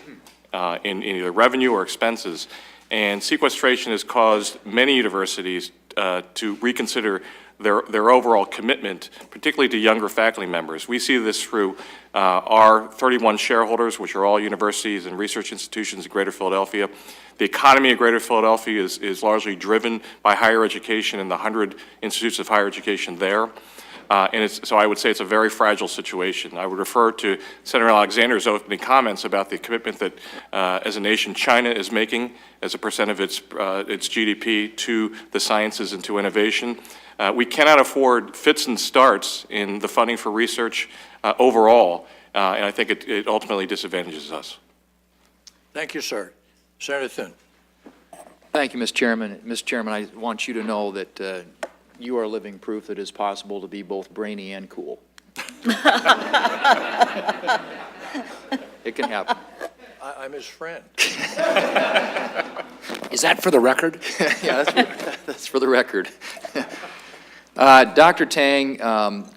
in either revenue or expenses, and sequestration has caused many universities to reconsider their overall commitment, particularly to younger faculty members. We see this through our 31 shareholders, which are all universities and research institutions in Greater Philadelphia. The economy of Greater Philadelphia is largely driven by higher education and the 100 institutes of higher education there. So I would say it's a very fragile situation. I would refer to Senator Alexander's opening comments about the commitment that, as a nation, China is making as a percent of its GDP to the sciences and to innovation. We cannot afford fits and starts in the funding for research overall, and I think it ultimately disadvantages us. Thank you, sir. Senator Thune. Thank you, Mr. Chairman. Mr. Chairman, I want you to know that you are living proof that it's possible to be both brainy and cool. It can happen. I'm his friend. Is that for the record? Yeah, that's for the record. Dr. Tang,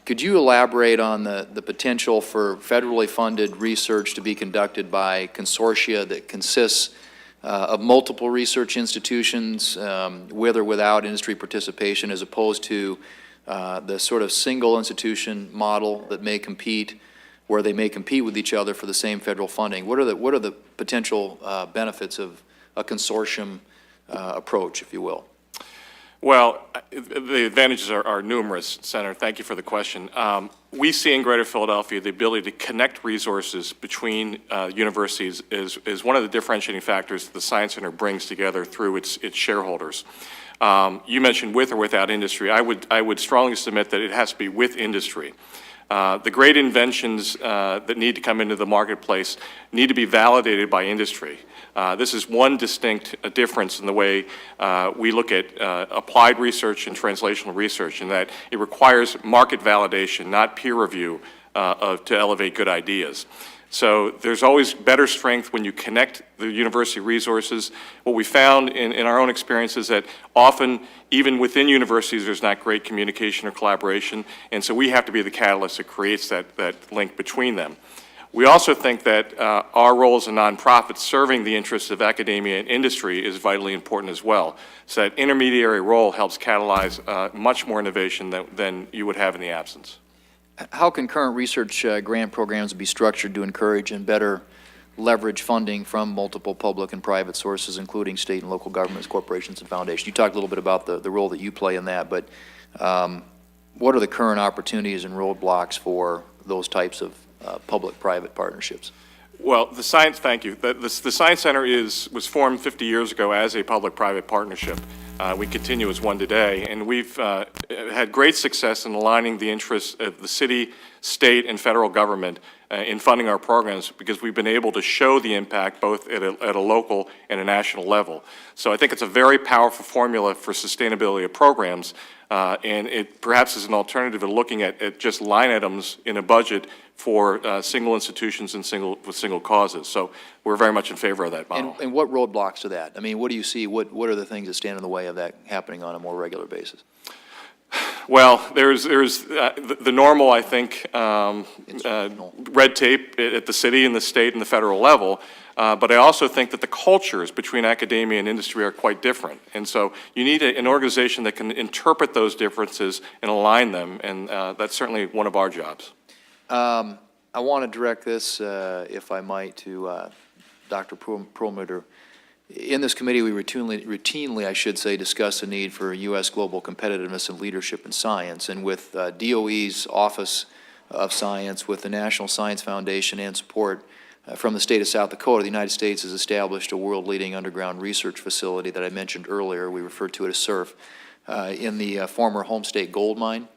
could you elaborate on the potential for federally funded research to be conducted by consortia that consists of multiple research institutions, with or without industry participation, as opposed to the sort of single institution model that may compete, where they may compete with each other for the same federal funding? What are the potential benefits of a consortium approach, if you will? Well, the advantages are numerous, Senator. Thank you for the question. We see in Greater Philadelphia the ability to connect resources between universities is one of the differentiating factors that the Science Center brings together through its shareholders. You mentioned with or without industry. I would strongly submit that it has to be with industry. The great inventions that need to come into the marketplace need to be validated by industry. This is one distinct difference in the way we look at applied research and translational research, in that it requires market validation, not peer review, to elevate good ideas. So there's always better strength when you connect the university resources. What we found in our own experience is that often, even within universities, there's not great communication or collaboration, and so we have to be the catalyst that creates that link between them. We also think that our role as a nonprofit serving the interests of academia and industry is vitally important as well. So that intermediary role helps catalyze much more innovation than you would have in the absence. How can current research grant programs be structured to encourage and better leverage funding from multiple public and private sources, including state and local governments, corporations, and foundations? You talked a little bit about the role that you play in that, but what are the current opportunities and roadblocks for those types of public-private partnerships? Well, thank you. The Science Center was formed 50 years ago as a public-private partnership. We continue as one today, and we've had great success in aligning the interests of the city, state, and federal government in funding our programs, because we've been able to show the impact both at a local and a national level. So I think it's a very powerful formula for sustainability of programs, and it perhaps is an alternative to looking at just line items in a budget for single institutions and with single causes. So we're very much in favor of that model. And what roadblocks to that? I mean, what do you see? What are the things that stand in the way of that happening on a more regular basis? Well, there's the normal, I think, red tape at the city and the state and the federal level, but I also think that the cultures between academia and industry are quite different. And so you need an organization that can interpret those differences and align them, and that's certainly one of our jobs. I want to direct this, if I might, to Dr. Perlmutter. In this committee, we routinely, I should say, discuss the need for U.S. global competitiveness and leadership in science. And with DOE's Office of Science, with the National Science Foundation, and support from the state of South Dakota, the United States has established a world-leading underground research facility that I mentioned earlier. We refer to it as SURF, in the former Home State Gold Mine.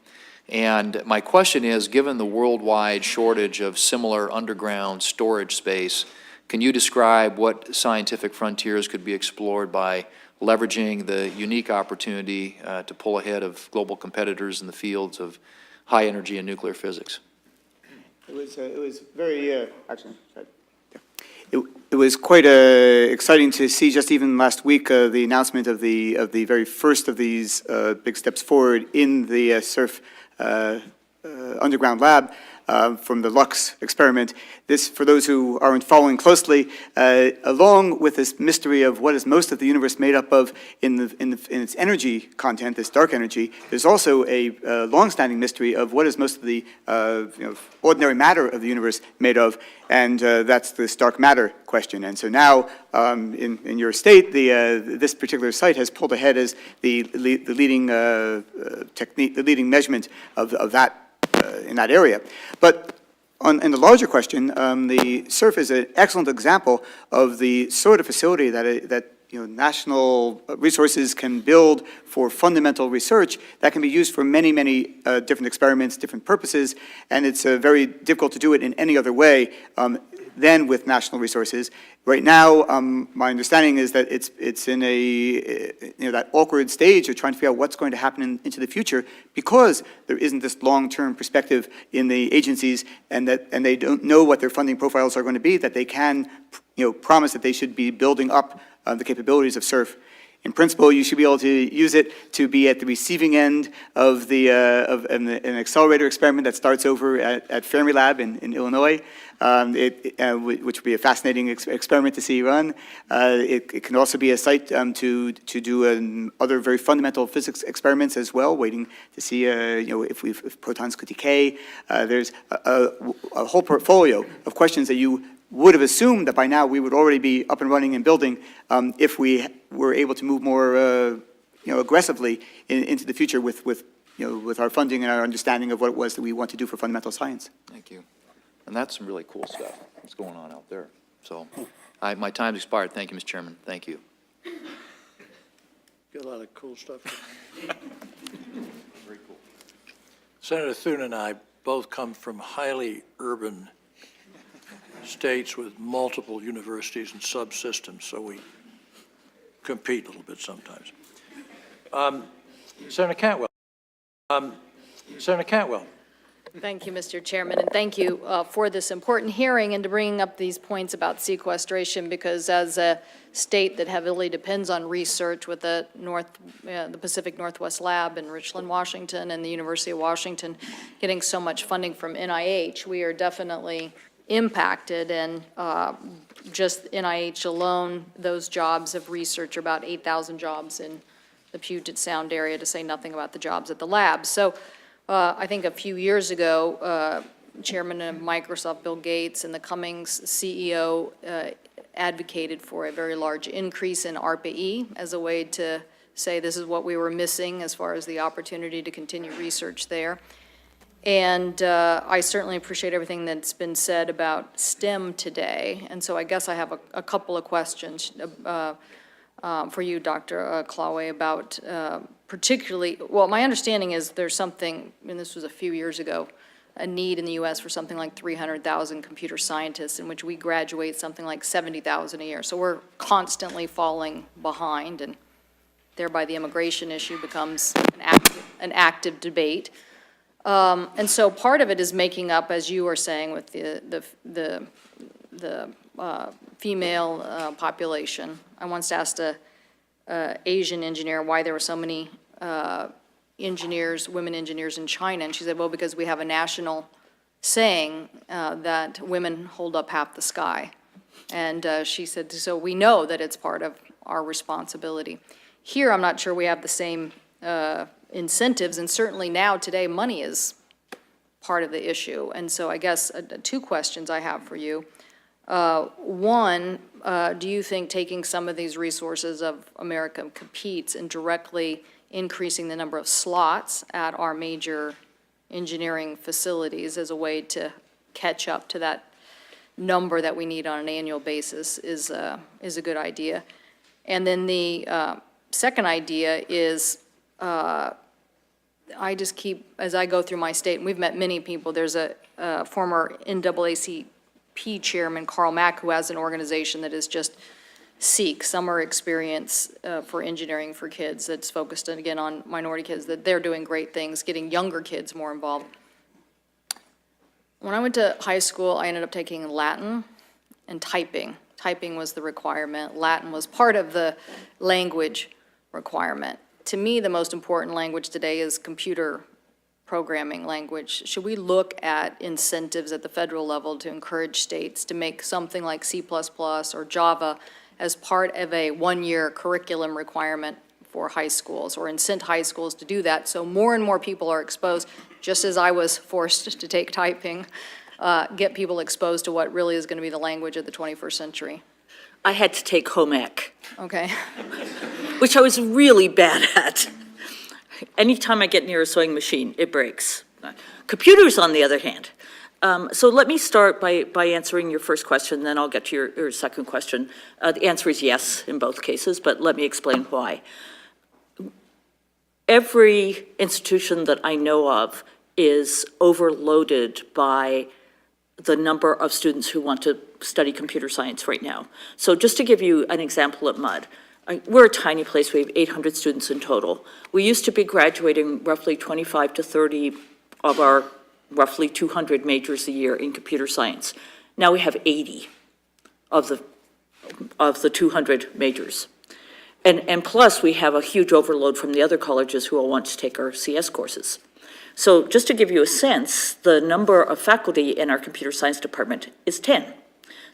And my question is, given the worldwide shortage of similar underground storage space, can you describe what scientific frontiers could be explored by leveraging the unique opportunity to pull ahead of global competitors in the fields of high energy and nuclear physics? It was very, it was quite exciting to see just even last week the announcement of the very first of these big steps forward in the SURF underground lab from the Lux experiment. This, for those who aren't following closely, along with this mystery of what is most of the universe made up of in its energy content, this dark energy, there's also a long-standing mystery of what is most of the ordinary matter of the universe made of, and that's this dark matter question. And so now, in your state, this particular site has pulled ahead as the leading technique, the leading measurement of that in that area. But in the larger question, the SURF is an excellent example of the sort of facility that national resources can build for fundamental research that can be used for many, many different experiments, different purposes, and it's very difficult to do it in any other way than with national resources. Right now, my understanding is that it's in that awkward stage of trying to figure out what's going to happen into the future, because there isn't this long-term perspective in the agencies, and they don't know what their funding profiles are going to be, that they can promise that they should be building up the capabilities of SURF. In principle, you should be able to use it to be at the receiving end of an accelerator experiment that starts over at Fermilab in Illinois, which would be a fascinating experiment to see run. It can also be a site to do other very fundamental physics experiments as well, waiting to see if protons could decay. There's a whole portfolio of questions that you would have assumed that by now we would already be up and running and building if we were able to move more aggressively into the future with our funding and our understanding of what it was that we want to do for fundamental science. Thank you. And that's some really cool stuff that's going on out there. So my time's expired. Thank you, Mr. Chairman. Thank you. Got a lot of cool stuff. Very cool. Senator Thune and I both come from highly urban states with multiple universities and subsystems, so we compete a little bit sometimes. Senator Cantwell. Senator Cantwell. Thank you, Mr. Chairman, and thank you for this important hearing and to bringing up these points about sequestration, because as a state that heavily depends on research with the Pacific Northwest Lab in Richland, Washington, and the University of Washington getting so much funding from NIH, we are definitely impacted, and just NIH alone, those jobs of research are about 8,000 jobs in the Puget Sound area, to say nothing about the jobs at the lab. So I think a few years ago, Chairman of Microsoft, Bill Gates, and the Cummings CEO advocated for a very large increase in ARPA-E as a way to say this is what we were missing as far as the opportunity to continue research there. And I certainly appreciate everything that's been said about STEM today. And so I guess I have a couple of questions for you, Dr. Klawe, about particularly, well, my understanding is there's something, and this was a few years ago, a need in the U.S. for something like 300,000 computer scientists, in which we graduate something like 70,000 a year. So we're constantly falling behind, and thereby the immigration issue becomes an active debate. And so part of it is making up, as you were saying, with the female population. I once asked a Asian engineer why there were so many women engineers in China, and she said, well, because we have a national saying that women hold up half the sky. And she said, so we know that it's part of our responsibility. Here, I'm not sure we have the same incentives, and certainly now, today, money is part of the issue. And so I guess two questions I have for you. One, do you think taking some of these resources of America Competes and directly increasing the number of slots at our major engineering facilities as a way to catch up to that number that we need on an annual basis is a good idea? And then the second idea is, I just keep, as I go through my state, and we've met many people, there's a former NAACP chairman, Carl Mack, who has an organization that is just SEEK, Summer Experience for Engineering for Kids, that's focused, again, on minority kids, that they're doing great things, getting younger kids more involved. When I went to high school, I ended up taking Latin and typing. Typing was the requirement. Latin was part of the language requirement. To me, the most important language today is computer programming language. Should we look at incentives at the federal level to encourage states to make something like C++ or Java as part of a one-year curriculum requirement for high schools, or incent high schools to do that, so more and more people are exposed, just as I was forced to take typing, get people exposed to what really is going to be the language of the 21st century? I had to take home ec, Okay. which I was really bad at. Anytime I get near a sewing machine, it breaks. Computers, on the other hand. So let me start by answering your first question, then I'll get to your second question. The answer is yes in both cases, but let me explain why. Every institution that I know of is overloaded by the number of students who want to study computer science right now. So just to give you an example at Mudd, we're a tiny place. We have 800 students in total. We used to be graduating roughly 25 to 30 of our roughly 200 majors a year in computer science. Now we have 80 of the 200 majors. And plus, we have a huge overload from the other colleges who all want to take our CS courses. So just to give you a sense, the number of faculty in our computer science department is 10.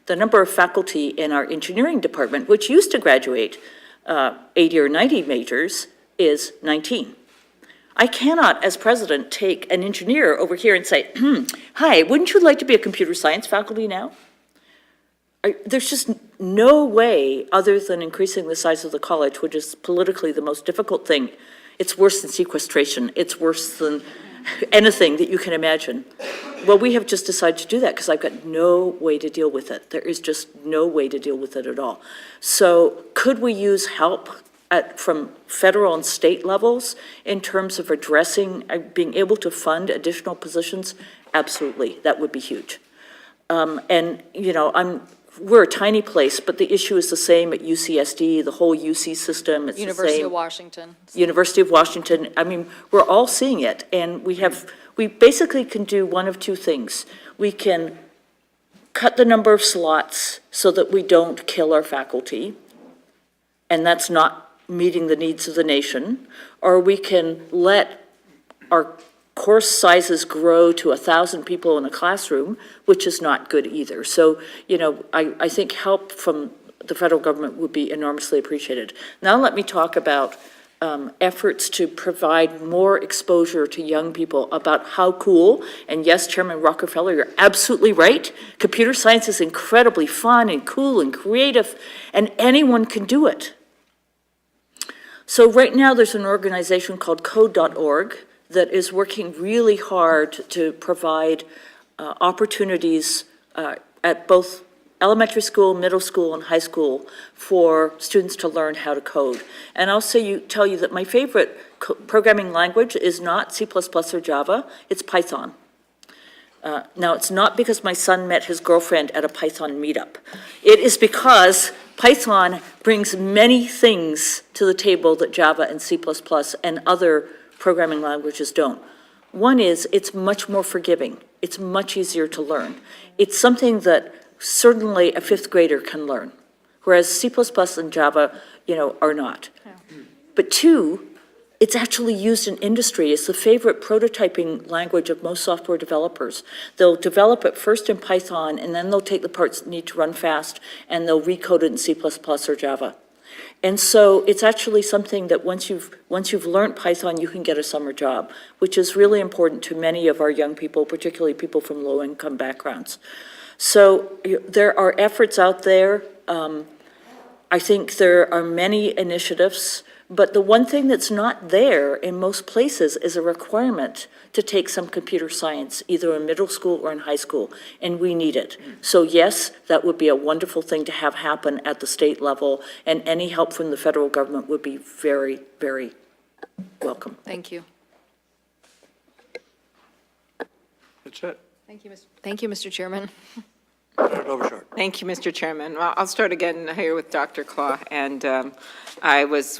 The number of faculty in our engineering department, which used to graduate 80 or 90 majors, is 19. I cannot, as president, take an engineer over here and say, hi, wouldn't you like to be a computer science faculty now? There's just no way, other than increasing the size of the college, which is politically the most difficult thing. It's worse than sequestration. It's worse than anything that you can imagine. Well, we have just decided to do that because I've got no way to deal with it. There is just no way to deal with it at all. So could we use help from federal and state levels in terms of addressing, being able to fund additional positions absolutely, that would be huge. And, you know, we're a tiny place, but the issue is the same at UCSD, the whole UC system, it's the same. University of Washington. University of Washington, I mean, we're all seeing it, and we basically can do one of two things. We can cut the number of slots so that we don't kill our faculty, and that's not meeting the needs of the nation, or we can let our course sizes grow to 1,000 people in a classroom, which is not good either. So, you know, I think help from the federal government would be enormously appreciated. Now let me talk about efforts to provide more exposure to young people about how cool, and yes, Chairman Rockefeller, you're absolutely right, computer science is incredibly fun and cool and creative, and anyone can do it. So right now, there's an organization called code.org that is working really hard to provide opportunities at both elementary school, middle school, and high school for students to learn how to code. And I'll tell you that my favorite programming language is not C++ or Java, it's Python. Now, it's not because my son met his girlfriend at a Python meetup. It is because Python brings many things to the table that Java and C++ and other programming languages don't. One is it's much more forgiving. It's much easier to learn. It's something that certainly a fifth grader can learn, whereas C++ and Java, you know, are not. But two, it's actually used in industry. It's the favorite prototyping language of most software developers. They'll develop it first in Python, and then they'll take the parts that need to run fast, and they'll recode it in C++ or Java. And so it's actually something that once you've learned Python, you can get a summer job, which is really important to many of our young people, particularly people from low-income backgrounds. So there are efforts out there. I think there are many initiatives, but the one thing that's not there in most places is a requirement to take some computer science, either in middle school or in high school, and we need it. So yes, that would be a wonderful thing to have happen at the state level, and any help from the federal government would be very, very welcome. Thank you. That's it. Thank you, Mr. Chairman. Senator Overshort. Thank you, Mr. Chairman. Well, I'll start again here with Dr. Klawe. And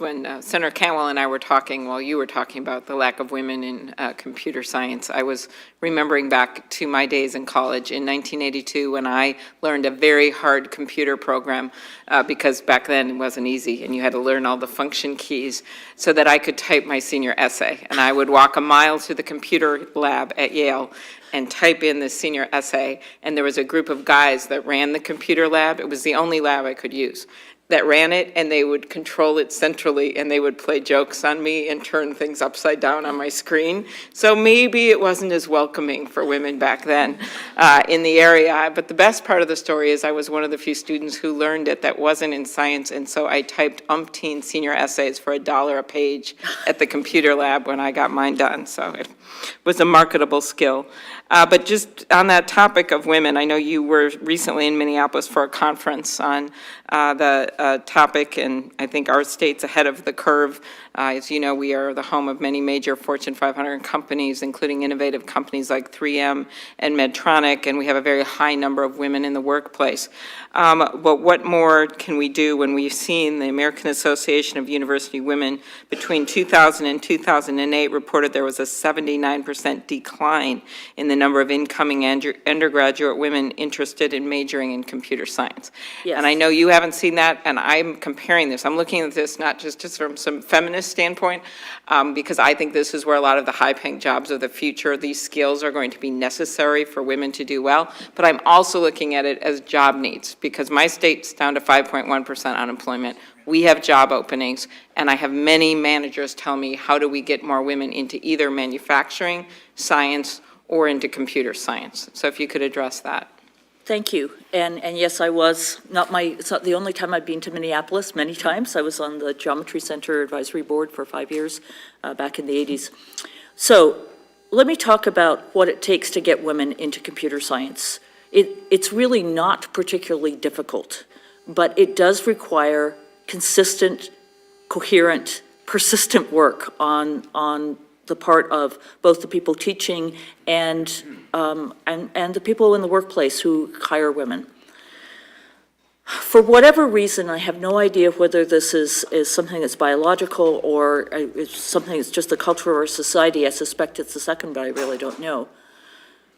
when Senator Cantwell and I were talking, while you were talking about the lack of women in computer science, I was remembering back to my days in college in 1982 when I learned a very hard computer program because back then it wasn't easy and you had to learn all the function keys so that I could type my senior essay. And I would walk a mile to the computer lab at Yale and type in the senior essay, and there was a group of guys that ran the computer lab. It was the only lab I could use that ran it, and they would control it centrally, and they would play jokes on me and turn things upside down on my screen. So maybe it wasn't as welcoming for women back then in the area. But the best part of the story is I was one of the few students who learned it that wasn't in science, and so I typed umpteen senior essays for $1 a page at the computer lab when I got mine done. So it was a marketable skill. But just on that topic of women, I know you were recently in Minneapolis for a conference on the topic, and I think our state's ahead of the curve. As you know, we are the home of many major Fortune 500 companies, including innovative companies like 3M and Medtronic, and we have a very high number of women in the workplace. But what more can we do when we've seen the American Association of University Women between 2000 and 2008 reported there was a 79% decline in the number of incoming undergraduate women interested in majoring in computer science. Yes. And I know you haven't seen that, and I'm comparing this. I'm looking at this not just from some feminist standpoint, because I think this is where a lot of the high-paying jobs of the future, these skills are going to be necessary for women to do well. But I'm also looking at it as job needs, because my state's down to 5.1% unemployment. We have job openings, and I have many managers tell me, how do we get more women into either manufacturing, science, or into computer science? So if you could address that. Thank you. And yes, it's not the only time I've been to Minneapolis, many times. I was on the Geometry Center Advisory Board for 5 years back in the 80s. So let me talk about what it takes to get women into computer science. It's really not particularly difficult, but it does require consistent, coherent, persistent work on the part of both the people teaching and the people in the workplace who hire women. For whatever reason, I have no idea whether this is something that's biological or it's something that's just the culture of our society. I suspect it's the second, but I really don't know.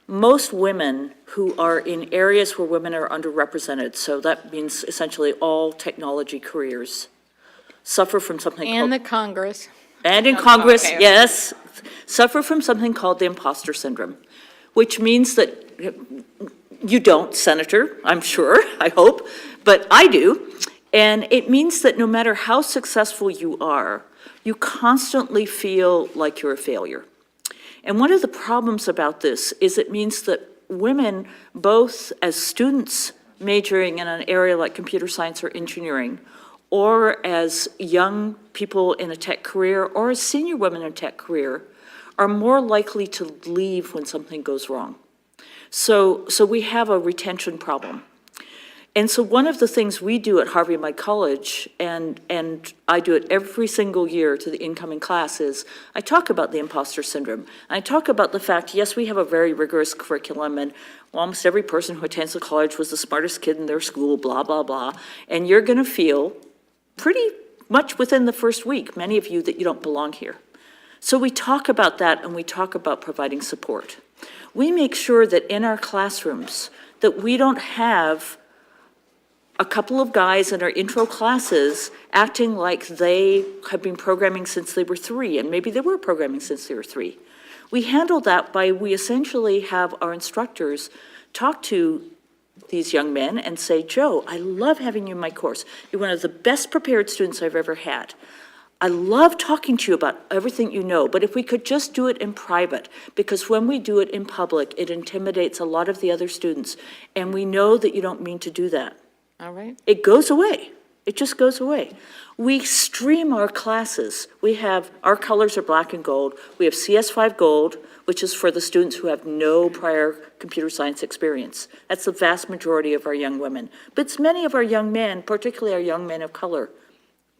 Most women who are in areas where women are underrepresented, so that means essentially all technology careers, suffer from something called... And the Congress. And in Congress, Okay. yes, suffer from something called the imposter syndrome, which means that you don't, Senator, I'm sure, I hope, but I do. And it means that no matter how successful you are, you constantly feel like you're a failure. And one of the problems about this is it means that women, both as students majoring in an area like computer science or engineering, or as young people in a tech career, or as senior women in a tech career, are more likely to leave when something goes wrong. So we have a retention problem. And so one of the things we do at Harvey, my college, and I do it every single year to the incoming class, is I talk about the imposter syndrome. I talk about the fact, yes, we have a very rigorous curriculum, and almost every person who attends the college was the smartest kid in their school, blah, blah, blah. And you're going to feel pretty much within the first week, many of you, that you don't belong here. So we talk about that, and we talk about providing support. We make sure that in our classrooms that we don't have a couple of guys in our intro classes acting like they have been programming since they were 3, and maybe they were programming since they were 3. We handle that by, we essentially have our instructors talk to these young men and say, Joe, I love having you in my course. You're one of the best prepared students I've ever had. I love talking to you about everything you know, but if we could just do it in private, because when we do it in public, it intimidates a lot of the other students, and we know that you don't mean to do that. All right. It goes away. It just goes away. We stream our classes. Our colors are black and gold. We have CS5 Gold, which is for the students who have no prior computer science experience. That's the vast majority of our young women. But it's many of our young men, particularly our young men of color,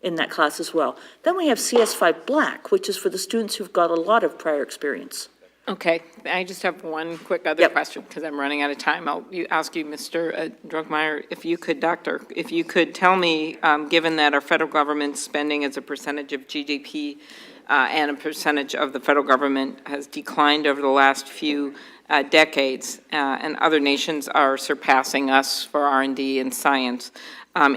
in that class as well. Then we have CS5 Black, which is for the students who've got a lot of prior experience. Okay, I just have one quick other Yep. question, because I'm running out of time. I'll ask you, Mr. Druckmeyer, if you could, Doctor, if you could tell me, given that our federal government spending as a percentage of GDP and a percentage of the federal government has declined over the last few decades, and other nations are surpassing us for R&D and science,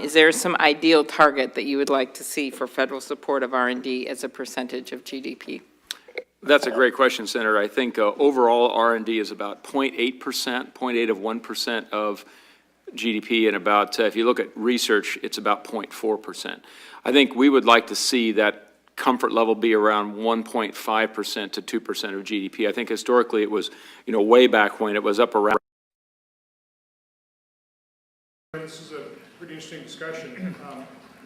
is there some ideal target that you would like to see for federal support of R&D as a percentage of GDP? That's a great question, Senator. I think overall R&D is about 0.8%, 0.8 of 1% of GDP, and about, if you look at research, it's about 0.4%. I think we would like to see that comfort level be around 1.5% to 2% of GDP. I think historically it was, way back when it was up around. This is a pretty interesting discussion.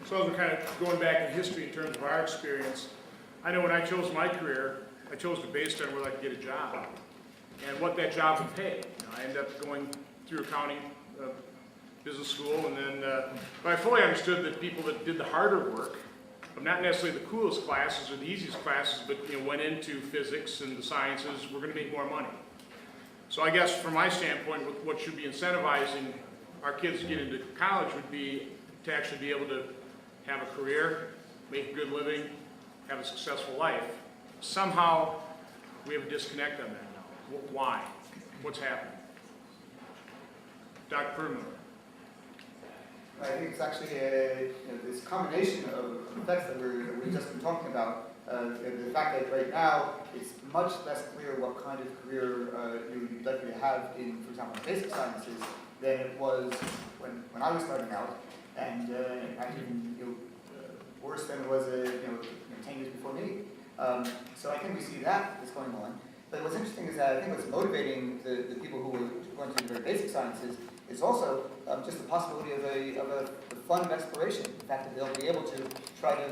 So as we're kind of going back in history in terms of our experience, I know when I chose my career, I chose it based on where I could get a job and what that job would pay. I ended up going through accounting, business school, and then but I fully understood that people that did the harder work, but not necessarily the coolest classes or the easiest classes, but went into physics and the sciences, were going to make more money. So I guess from my standpoint, what should be incentivizing our kids to get into college would be to actually be able to have a career, make a good living, have a successful life. Somehow, we have a disconnect on that now. Why? What's happening? Dr. Perlmutter. I think it's actually this combination of effects that we've just been talking about. The fact that right now it's much less clear what kind of career you'd be likely to have in, for example, basic sciences than it was when I was starting out, and even worse than it was 10 years before me. So I think we see that is going on. But what's interesting is that I think what's motivating the people who are going to the very basic sciences is also just the possibility of a fun of exploration. The fact that they'll be able to try to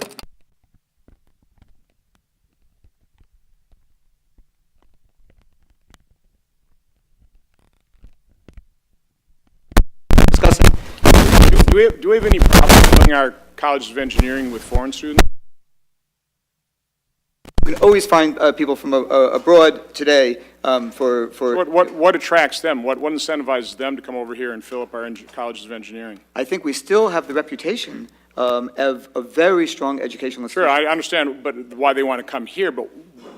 Do we have any problem filling our colleges of engineering with foreign students? always find people from abroad today for. What attracts them? What incentivizes them to come over here and fill up our colleges of engineering? I think we still have the reputation of a very strong educational Sure, institution. I understand, but why they want to come here, but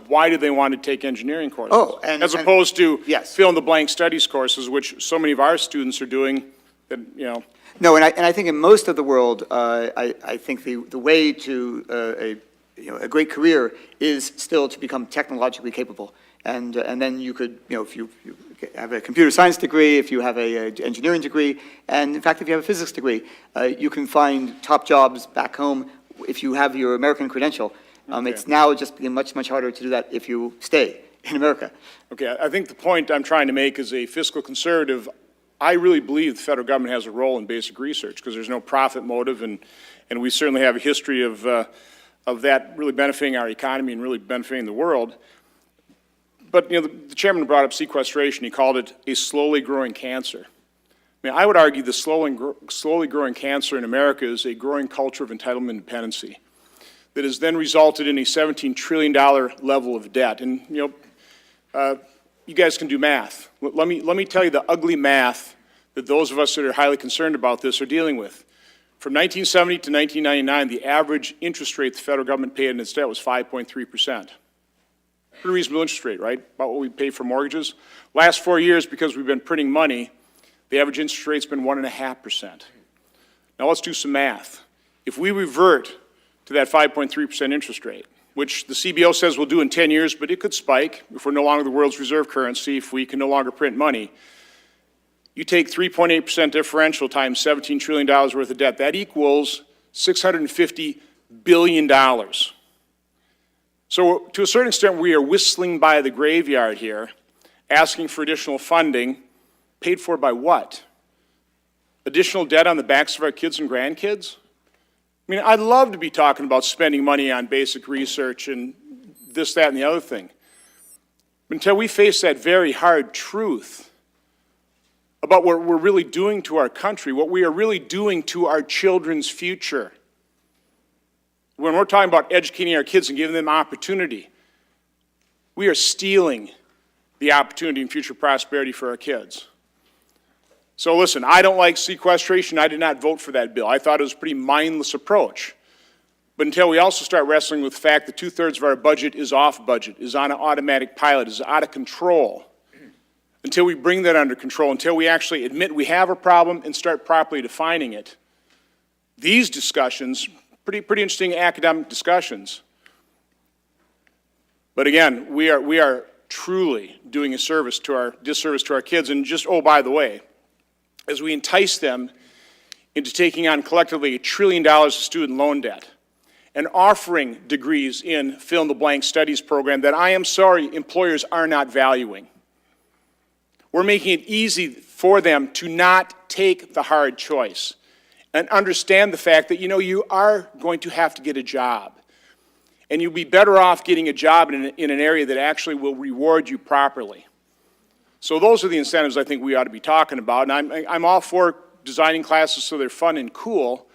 why do they want to take engineering courses? Oh, As opposed to yes. fill-in-the-blank studies courses, which so many of our students are doing, that, No, and I think in most of the world, I think the way to a great career is still to become technologically capable. And then you could, if you have a computer science degree, if you have a engineering degree, and in fact, if you have a physics degree, you can find top jobs back home if you have your American credential. It's now just become much, much harder to do that if you stay in America. okay, I think the point I'm trying to make as a fiscal conservative, I really believe the federal government has a role in basic research because there's no profit motive, and we certainly have a history of that really benefiting our economy and really benefiting the world. But, the chairman brought up sequestration. He called it a slowly growing cancer. I mean, I would argue the slowly growing cancer in America is a growing culture of entitlement and dependency that has then resulted in a $17 trillion level of debt. And, you guys can do math. Let me tell you the ugly math that those of us that are highly concerned about this are dealing with. From 1970 to 1999, the average interest rate the federal government paid in its debt was 5.3%. Pretty reasonable interest rate, right? About what we pay for mortgages. Last 4 years, because we've been printing money, the average interest rate's been 1.5%. Now let's do some math. If we revert to that 5.3% interest rate, which the CBO says we'll do in 10 years, but it could spike if we're no longer the world's reserve currency, if we can no longer print money. You take 3.8% differential times $17 trillion worth of debt. That equals $650 billion. So to a certain extent, we are whistling by the graveyard here, asking for additional funding, paid for by what? Additional debt on the backs of our kids and grandkids? I mean, I'd love to be talking about spending money on basic research and this, that, and the other thing. But until we face that very hard truth about what we're really doing to our country, what we are really doing to our children's future, when we're talking about educating our kids and giving them opportunity, we are stealing the opportunity and future prosperity for our kids. So listen, I don't like sequestration. I did not vote for that bill. I thought it was a pretty mindless approach. But until we also start wrestling with the fact that 2/3 of our budget is off budget, is on an automatic pilot, is out of control, until we bring that under control, until we actually admit we have a problem and start properly defining it, these discussions, pretty interesting academic discussions. But again, we are truly doing a disservice to our kids. And just, oh, by the way, as we entice them into taking on collectively $1 trillion of student loan debt and offering degrees in fill-in-the-blank studies program that I am sorry employers are not valuing. We're making it easy for them to not take the hard choice and understand the fact that, you are going to have to get a job. And you'll be better off getting a job in an area that actually will reward you properly. So those are the incentives I think we ought to be talking about. And I'm all for designing classes so they're fun and cool,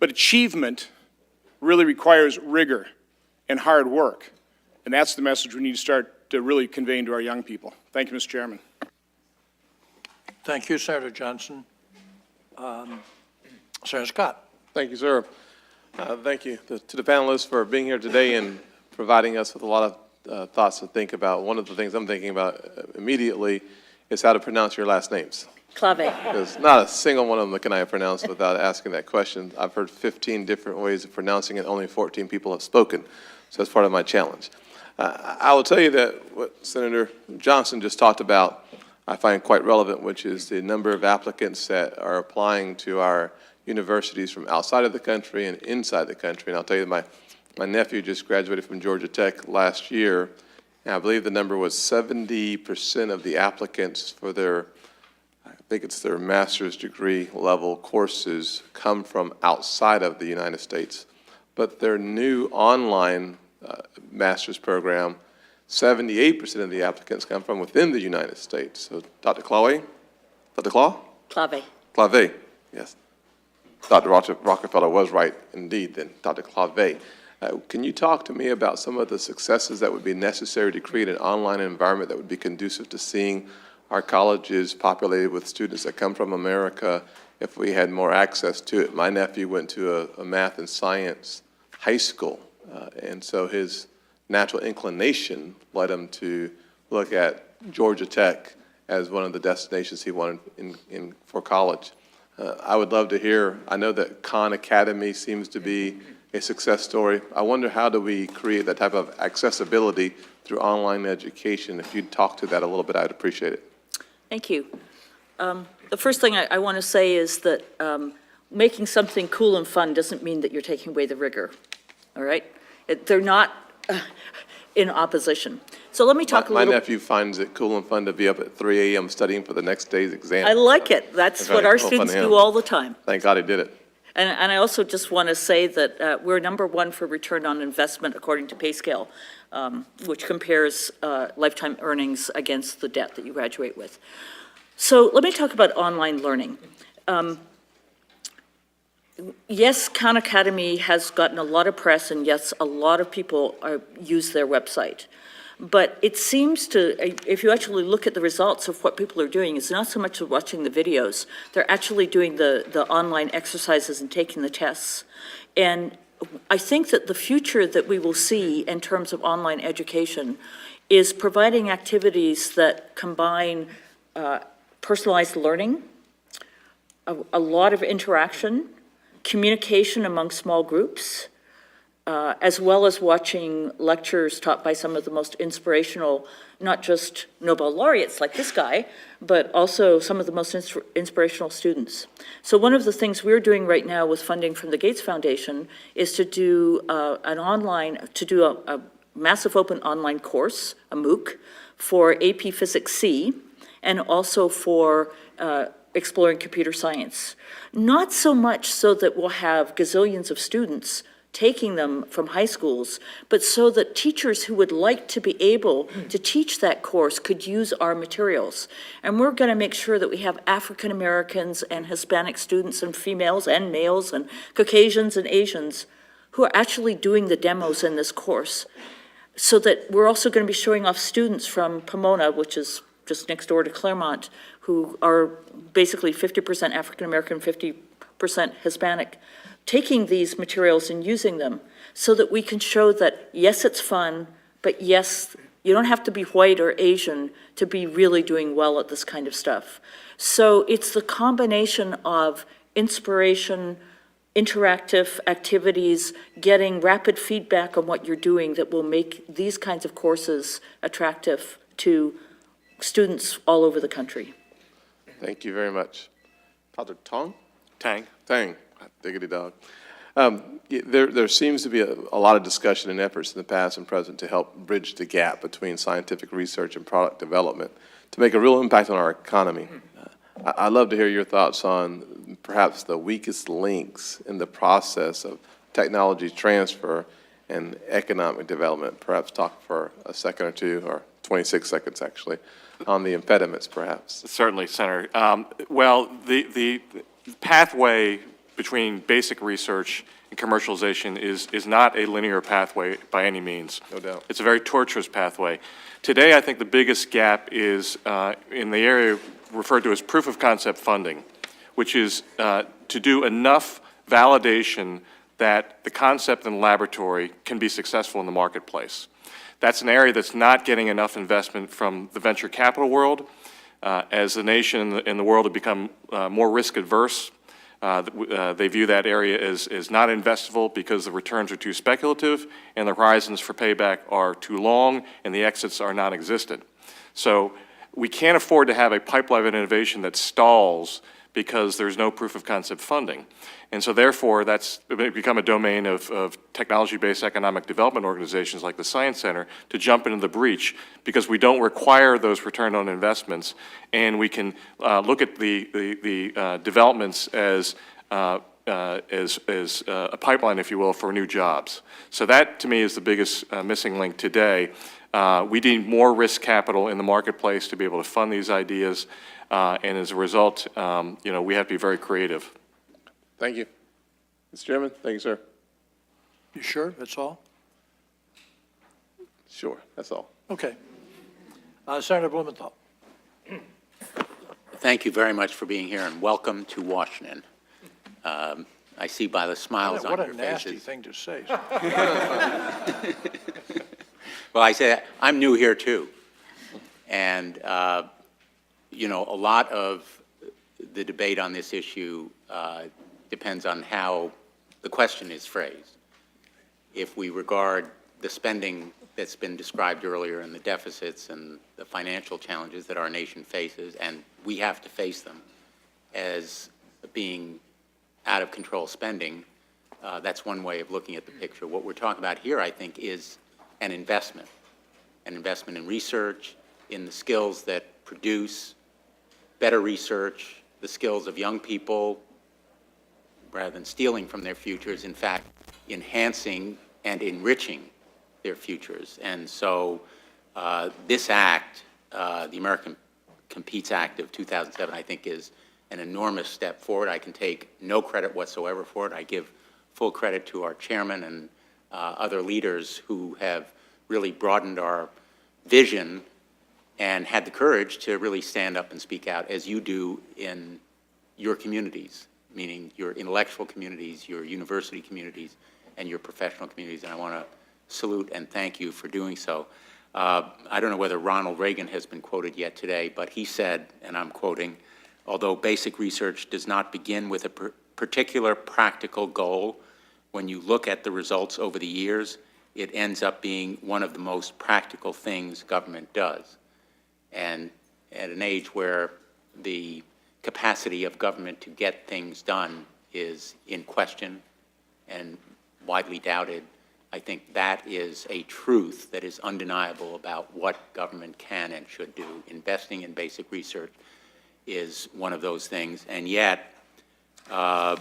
but achievement really requires rigor and hard work. And that's the message we need to start to really conveying to our young people. Thank you, Mr. Chairman. Thank you, Senator Johnson. Senator Scott. Thank you, sir. Thank you to the panelists for being here today and providing us with a lot of thoughts to think about. One of the things I'm thinking about immediately is how to pronounce your last names. Klawe. Because not a single one of them can I pronounce without asking that question. I've heard 15 different ways of pronouncing it. Only 14 people have spoken. So that's part of my challenge. I will tell you that what Senator Johnson just talked about I find quite relevant, which is the number of applicants that are applying to our universities from outside of the country and inside the country. And I'll tell you, my nephew just graduated from Georgia Tech last year, and I believe the number was 70% of the applicants for their, I think it's their master's degree level courses, come from outside of the United States. But their new online master's program, 78% of the applicants come from within the United States. So, Dr. Klawe? Dr. Klawe? Klawe. Klawe, yes. Dr. Rockefeller was right indeed then, Dr. Klawe. Can you talk to me about some of the successes that would be necessary to create an online environment that would be conducive to seeing our colleges populated with students that come from America if we had more access to it? My nephew went to a math and science high school, and so his natural inclination led him to look at Georgia Tech as one of the destinations he wanted for college. I would love to hear, I know that Khan Academy seems to be a success story. I wonder, how do we create that type of accessibility through online education? If you'd talk to that a little bit, I'd appreciate it. Thank you. The first thing I want to say is that making something cool and fun doesn't mean that you're taking away the rigor, all right? They're not in opposition. So let me talk a My little. nephew finds it cool and fun to be up at 3 a.m. studying for the next day's exam. I like it. That's what Okay, our well, fun students to do him. all the time. Thank God he did it. And I also just want to say that we're #1 for return on investment according to PayScale, which compares lifetime earnings against the debt that you graduate with. So let me talk about online learning. Yes, Khan Academy has gotten a lot of press, and yes, a lot of people use their website. But it seems to, if you actually look at the results of what people are doing, it's not so much watching the videos. They're actually doing the online exercises and taking the tests. And I think that the future that we will see in terms of online education is providing activities that combine personalized learning, a lot of interaction, communication among small groups, as well as watching lectures taught by some of the most inspirational, not just Nobel laureates like this guy, but also some of the most inspirational students. So one of the things we're doing right now with funding from the Gates Foundation is to do a massive open online course, a MOOC, for AP Physics C, and also for exploring computer science. Not so much so that we'll have gazillions of students taking them from high schools, but so that teachers who would like to be able to teach that course could use our materials. And we're going to make sure that we have African Americans and Hispanic students and females and males and Caucasians and Asians who are actually doing the demos in this course, so that we're also going to be showing off students from Pomona, which is just next door to Claremont, who are basically 50% African American, 50% Hispanic, taking these materials and using them so that we can show that, yes, it's fun, but yes, you don't have to be white or Asian to be really doing well at this kind of stuff. So it's the combination of inspiration, interactive activities, getting rapid feedback on what you're doing that will make these kinds of courses attractive to students all over the country. Thank you very much. Dr. Tong? Tang. Tang, diggity dog. There seems to be a lot of discussion and efforts in the past and present to help bridge the gap between scientific research and product development to make a real impact on our economy. I'd love to hear your thoughts on perhaps the weakest links in the process of technology transfer and economic development. Perhaps talk for a second or two, or 26 seconds actually, on the impediments perhaps. Certainly, Senator. Well, the pathway between basic research and commercialization is not a linear pathway by any means. No doubt. It's a very tortuous pathway. Today, I think the biggest gap is in the area referred to as proof of concept funding, which is to do enough validation that the concept in the laboratory can be successful in the marketplace. That's an area that's not getting enough investment from the venture capital world. As the nation and the world have become more risk adverse, they view that area as not investable because the returns are too speculative and the horizons for payback are too long and the exits are non-existent. So we can't afford to have a pipeline of innovation that stalls because there's no proof of concept funding. And so therefore, that's become a domain of technology-based economic development organizations like the Science Center to jump into the breach because we don't require those return on investments, and we can look at the developments as a pipeline, if you will, for new jobs. So that, to me, is the biggest missing link today. We need more risk capital in the marketplace to be able to fund these ideas, and as a result, we have to be very creative. Thank you. Mr. Chairman, thank you, sir. You sure, that's all? Sure, that's all. Okay. Senator Blumenthal. Thank you very much for being here, and welcome to Washington. I see by the smiles on What your a nasty faces. thing to say. Well, I say, I'm new here too. And, you know, a lot of the debate on this issue depends on how the question is phrased. If we regard the spending that's been described earlier and the deficits and the financial challenges that our nation faces, and we have to face them, as being out of control spending, that's one way of looking at the picture. What we're talking about here, I think, is an investment in research, in the skills that produce better research, the skills of young people, rather than stealing from their futures, in fact, enhancing and enriching their futures. And so this act, the American Competes Act of 2007, I think is an enormous step forward. I can take no credit whatsoever for it. I give full credit to our chairman and other leaders who have really broadened our vision and had the courage to really stand up and speak out, as you do in your communities, meaning your intellectual communities, your university communities, and your professional communities. And I want to salute and thank you for doing so. I don't know whether Ronald Reagan has been quoted yet today, but he said, and I'm quoting, "Although basic research does not begin with a particular practical goal, when you look at the results over the years, it ends up being one of the most practical things government does." And at an age where the capacity of government to get things done is in question and widely doubted, I think that is a truth that is undeniable about what government can and should do. Investing in basic research is one of those things, and yet my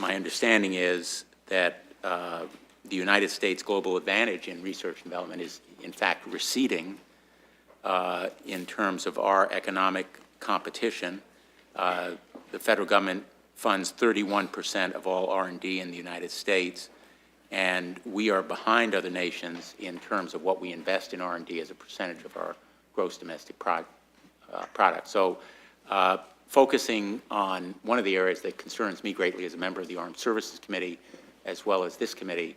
understanding is that the United States global advantage in research and development is in fact receding in terms of our economic competition. The federal government funds 31% of all R&D in the United States, and we are behind other nations in terms of what we invest in R&D as a percentage of our gross domestic product. So focusing on one of the areas that concerns me greatly as a member of the Armed Services Committee, as well as this committee,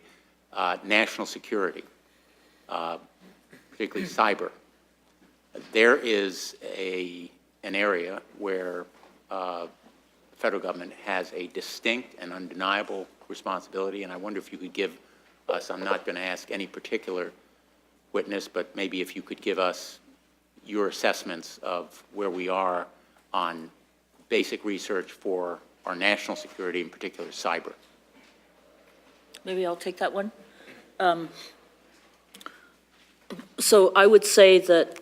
national security, particularly cyber. There is an area where the federal government has a distinct and undeniable responsibility, and I wonder if you could give us, I'm not going to ask any particular witness, but maybe if you could give us your assessments of where we are on basic research for our national security, in particular cyber. Maybe I'll take that one. So I would say that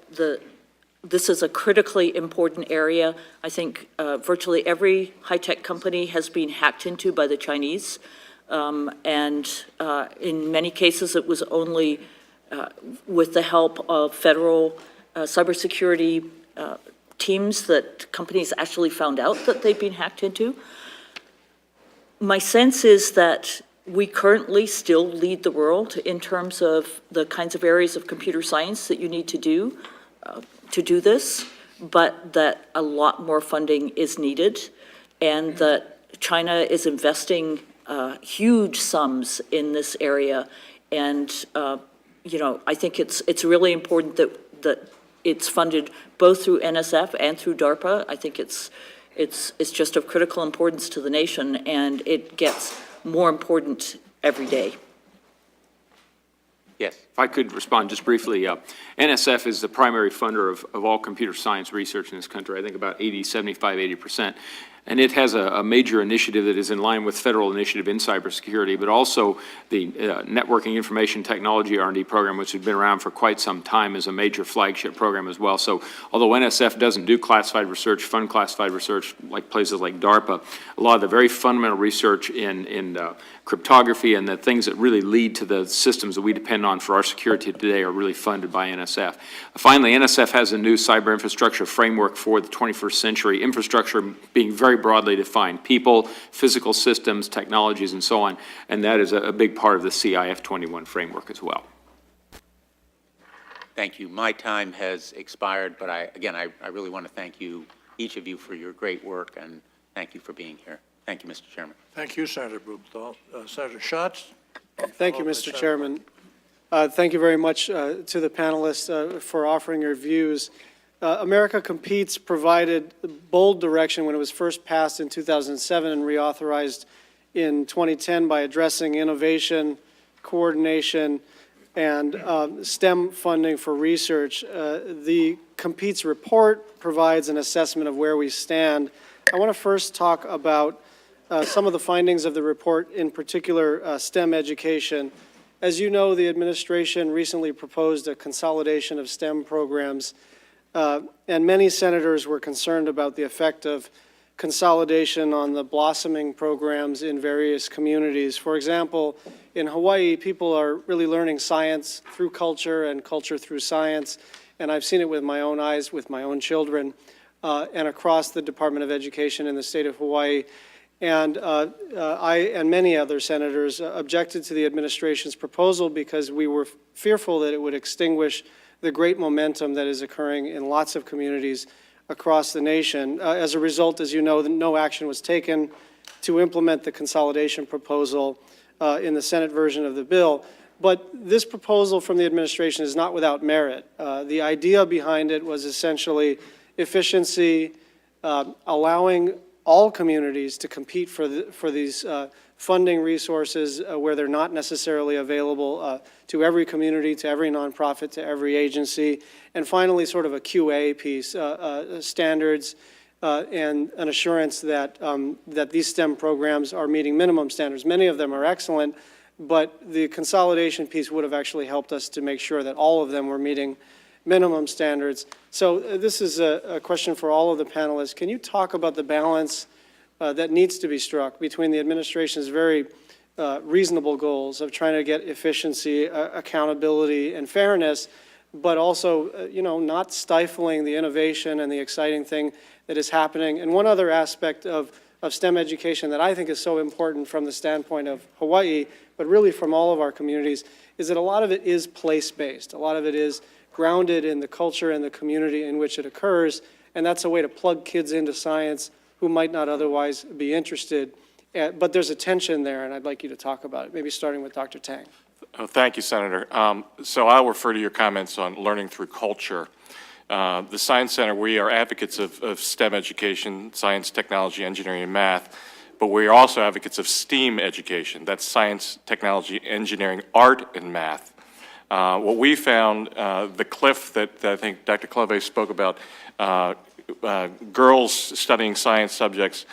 this is a critically important area. I think virtually every high-tech company has been hacked into by the Chinese, and in many cases it was only with the help of federal cybersecurity teams that companies actually found out that they'd been hacked into. My sense is that we currently still lead the world in terms of the kinds of areas of computer science that you need to do this, but that a lot more funding is needed, and that China is investing huge sums in this area. And you know, I think it's really important that it's funded both through NSF and through DARPA. I think it's just of critical importance to the nation, and it gets more important every day. Yes. If I could respond just briefly, NSF is the primary funder of all computer science research in this country, I think about 80%. And it has a major initiative that is in line with federal initiative in cybersecurity, but also the Networking Information Technology R&D program, which has been around for quite some time, is a major flagship program as well. So although NSF doesn't do classified research, fund classified research like places like DARPA, a lot of the very fundamental research in cryptography and the things that really lead to the systems that we depend on for our security today are really funded by NSF. Finally, NSF has a new cyber infrastructure framework for the 21st century, infrastructure being very very broadly defined: people, physical systems, technologies, and so on. And that is a big part of the CIF 21 framework as well. Thank you. My time has expired, but I really want to thank you, each of you, for your great work, and thank you for being here. Thank you, Mr. Chairman. Thank you, Senator Blumenthal. Senator Schatz? Thank you, Mr. Chairman. Thank you very much to the panelists for offering your views. America Competes provided bold direction when it was first passed in 2007 and reauthorized in 2010 by addressing innovation, coordination, and STEM funding for research. The Competes report provides an assessment of where we stand. I want to first talk about some of the findings of the report, in particular STEM education. As you know, the administration recently proposed a consolidation of STEM programs, and many senators were concerned about the effect of consolidation on the blossoming programs in various communities. For example, in Hawaii, people are really learning science through culture and culture through science, and I've seen it with my own eyes, with my own children, and across the Department of Education in the state of Hawaii. And I and many other senators objected to the administration's proposal because we were fearful that it would extinguish the great momentum that is occurring in lots of communities across the nation. As a result, as you know, no action was taken to implement the consolidation proposal in the Senate version of the bill. But this proposal from the administration is not without merit. The idea behind it was essentially efficiency, allowing all communities to compete for these funding resources where they're not necessarily available to every community, to every nonprofit, to every agency. And finally, sort of a QA piece, standards and an assurance that, that these STEM programs are meeting minimum standards. Many of them are excellent, but the consolidation piece would have actually helped us to make sure that all of them were meeting minimum standards. So this is a question for all of the panelists. Can you talk about the balance that needs to be struck between the administration's very reasonable goals of trying to get efficiency, accountability, and fairness, but also, not stifling the innovation and the exciting thing that is happening? And one other aspect of STEM education that I think is so important from the standpoint of Hawaii, but really from all of our communities, is that a lot of it is place-based. A lot of it is grounded in the culture and the community in which it occurs, and that's a way to plug kids into science who might not otherwise be interested. But there's a tension there, and I'd like you to talk about it, maybe starting with Dr. Tang. Thank you, Senator. So I'll refer to your comments on learning through culture. The Science Center, we are advocates of STEM education, science, technology, engineering, and math, but we are also advocates of STEAM education. That's science, technology, engineering, art, and math. What we found, the cliff that I think Dr. Klawe spoke about, girls studying science subjects,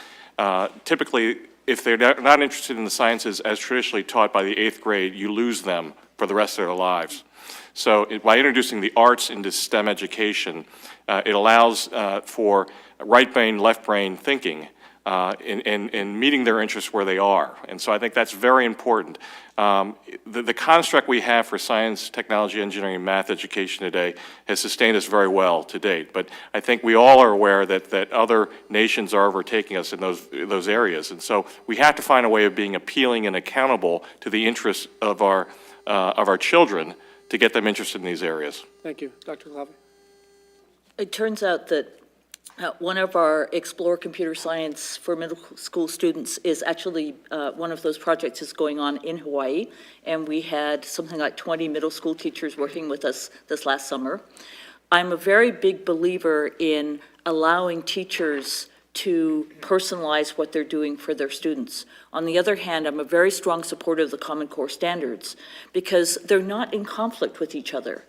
typically, if they're not interested in the sciences as traditionally taught by the 8th grade, you lose them for the rest of their lives. So by introducing the arts into STEM education, it allows for right brain, left brain thinking in meeting their interests where they are. And so I think that's very important. The construct we have for science, technology, engineering, and math education today has sustained us very well to date. But I think we all are aware that other nations are overtaking us in those areas. And so we have to find a way of being appealing and accountable to the interests of our children to get them interested in these areas. Thank you. Dr. Klawe. It turns out that one of our Explore Computer Science for middle school students is actually, one of those projects is going on in Hawaii, and we had something like 20 middle school teachers working with us this last summer. I'm a very big believer in allowing teachers to personalize what they're doing for their students. On the other hand, I'm a very strong supporter of the Common Core standards because they're not in conflict with each other.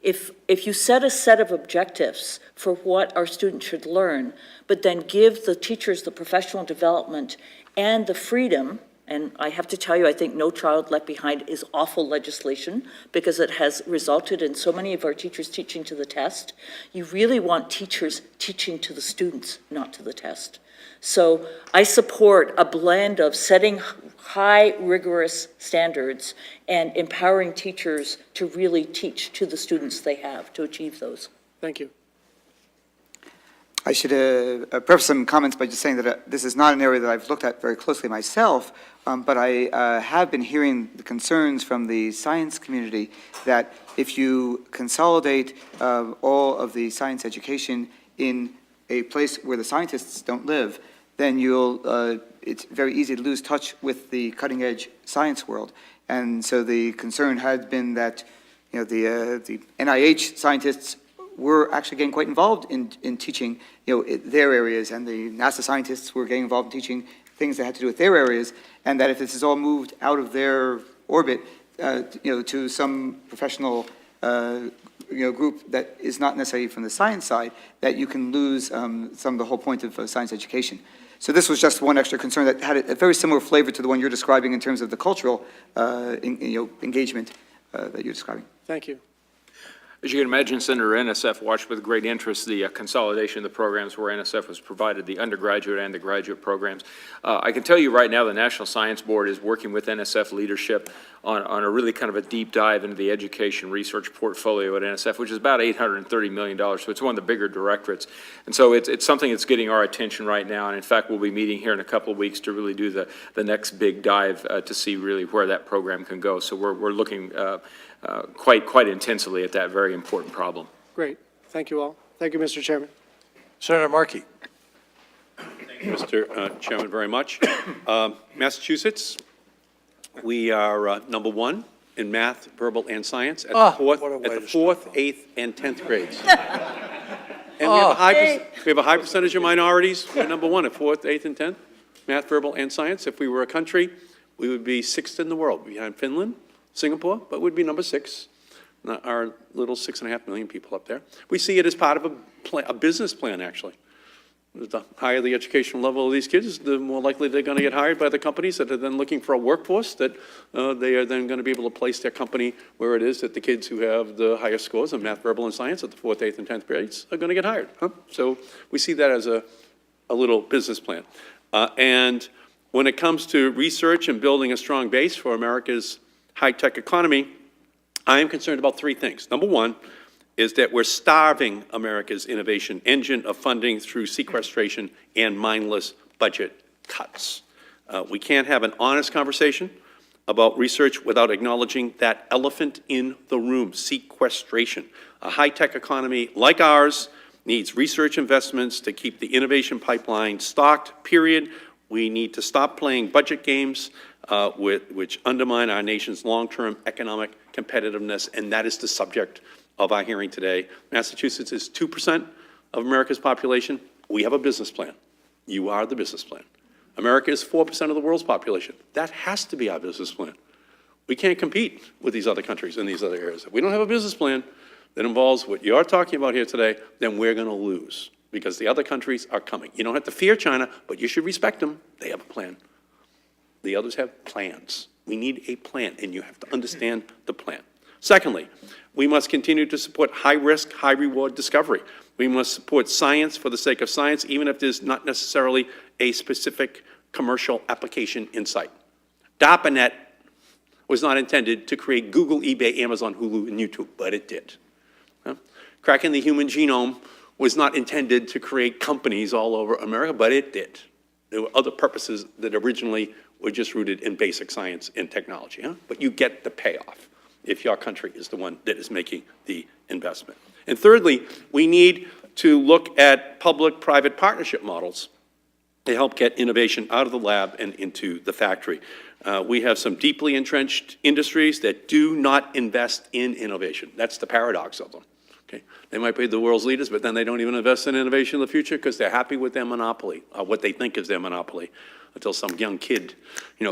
If you set a set of objectives for what our students should learn, but then give the teachers the professional development and the freedom, and I have to tell you, I think No Child Left Behind is awful legislation because it has resulted in so many of our teachers teaching to the test. You really want teachers teaching to the students, not to the test. So I support a blend of setting high rigorous standards and empowering teachers to really teach to the students they have to achieve those. Thank you. I should preface some comments by just saying that this is not an area that I've looked at very closely myself, but I have been hearing the concerns from the science community that if you consolidate all of the science education in a place where the scientists don't live, then it's very easy to lose touch with the cutting-edge science world. And so the concern had been that, the NIH scientists were actually getting quite involved in teaching, their areas, and the NASA scientists were getting involved in teaching things that had to do with their areas, and that if this is all moved out of their orbit, to some professional, group that is not necessarily from the science side, that you can lose some of the whole point of science education. So this was just one extra concern that had a very similar flavor to the one you're describing in terms of the cultural, engagement that you're describing. Thank you. As you can imagine, Senator, NSF watched with great interest the consolidation of the programs where NSF was provided the undergraduate and the graduate programs. I can tell you right now the National Science Board is working with NSF leadership on a really kind of a deep dive into the education research portfolio at NSF, which is about $830 million, so it's one of the bigger directorates. And so it's something that's getting our attention right now, and in fact we'll be meeting here in a couple of weeks to really do the next big dive to see really where that program can go. So we're looking quite intensively at that very important problem. Great. Thank you all. Thank you, Mr. Chairman. Senator Markey. Thank you, Mr. Chairman, very much. Massachusetts, we are number one in math, verbal, and science at the fourth, 8th, and 10th grades. And we have a high percentage of minorities. We're number one at 4th, 8th, and 10th, math, verbal, and science. If we were a country, we would be 6th in the world, behind Finland, Singapore, but we'd be number 6. Our little 6.5 million people up there. We see it as part of a business plan, actually. The higher the educational level of these kids, the more likely they're going to get hired by the companies that are then looking for a workforce that they are then going to be able to place their company where it is that the kids who have the highest scores in math, verbal, and science at the 4th, 8th, and 10th grades are going to get hired. So we see that as a little business plan. And when it comes to research and building a strong base for America's high-tech economy, I am concerned about 3 things. Number one is that we're starving America's innovation engine of funding through sequestration and mindless budget cuts. We can't have an honest conversation about research without acknowledging that elephant in the room, sequestration. A high-tech economy like ours needs research investments to keep the innovation pipeline stocked, period. We need to stop playing budget games which undermine our nation's long-term economic competitiveness, and that is the subject of our hearing today. Massachusetts is 2% of America's population. We have a business plan. You are the business plan. America is 4% of the world's population. That has to be our business plan. We can't compete with these other countries in these other areas. If we don't have a business plan that involves what you're talking about here today, then we're going to lose because the other countries are coming. You don't have to fear China, but you should respect them. They have a plan. The others have plans. We need a plan, and you have to understand the plan. Secondly, we must continue to support high-risk, high-reward discovery. We must support science for the sake of science, even if there's not necessarily a specific commercial application in sight. DARPANET was not intended to create Google, eBay, Amazon, Hulu, and YouTube, but it did. Cracking the human genome was not intended to create companies all over America, but it did. There were other purposes that originally were just rooted in basic science and technology. But you get the payoff if your country is the one that is making the investment. And thirdly, we need to look at public-private partnership models to help get innovation out of the lab and into the factory. We have some deeply entrenched industries that do not invest in innovation. That's the paradox of them. Okay. They might be the world's leaders, but then they don't even invest in innovation in the future because they're happy with their monopoly, what they think is their monopoly, until some young kid,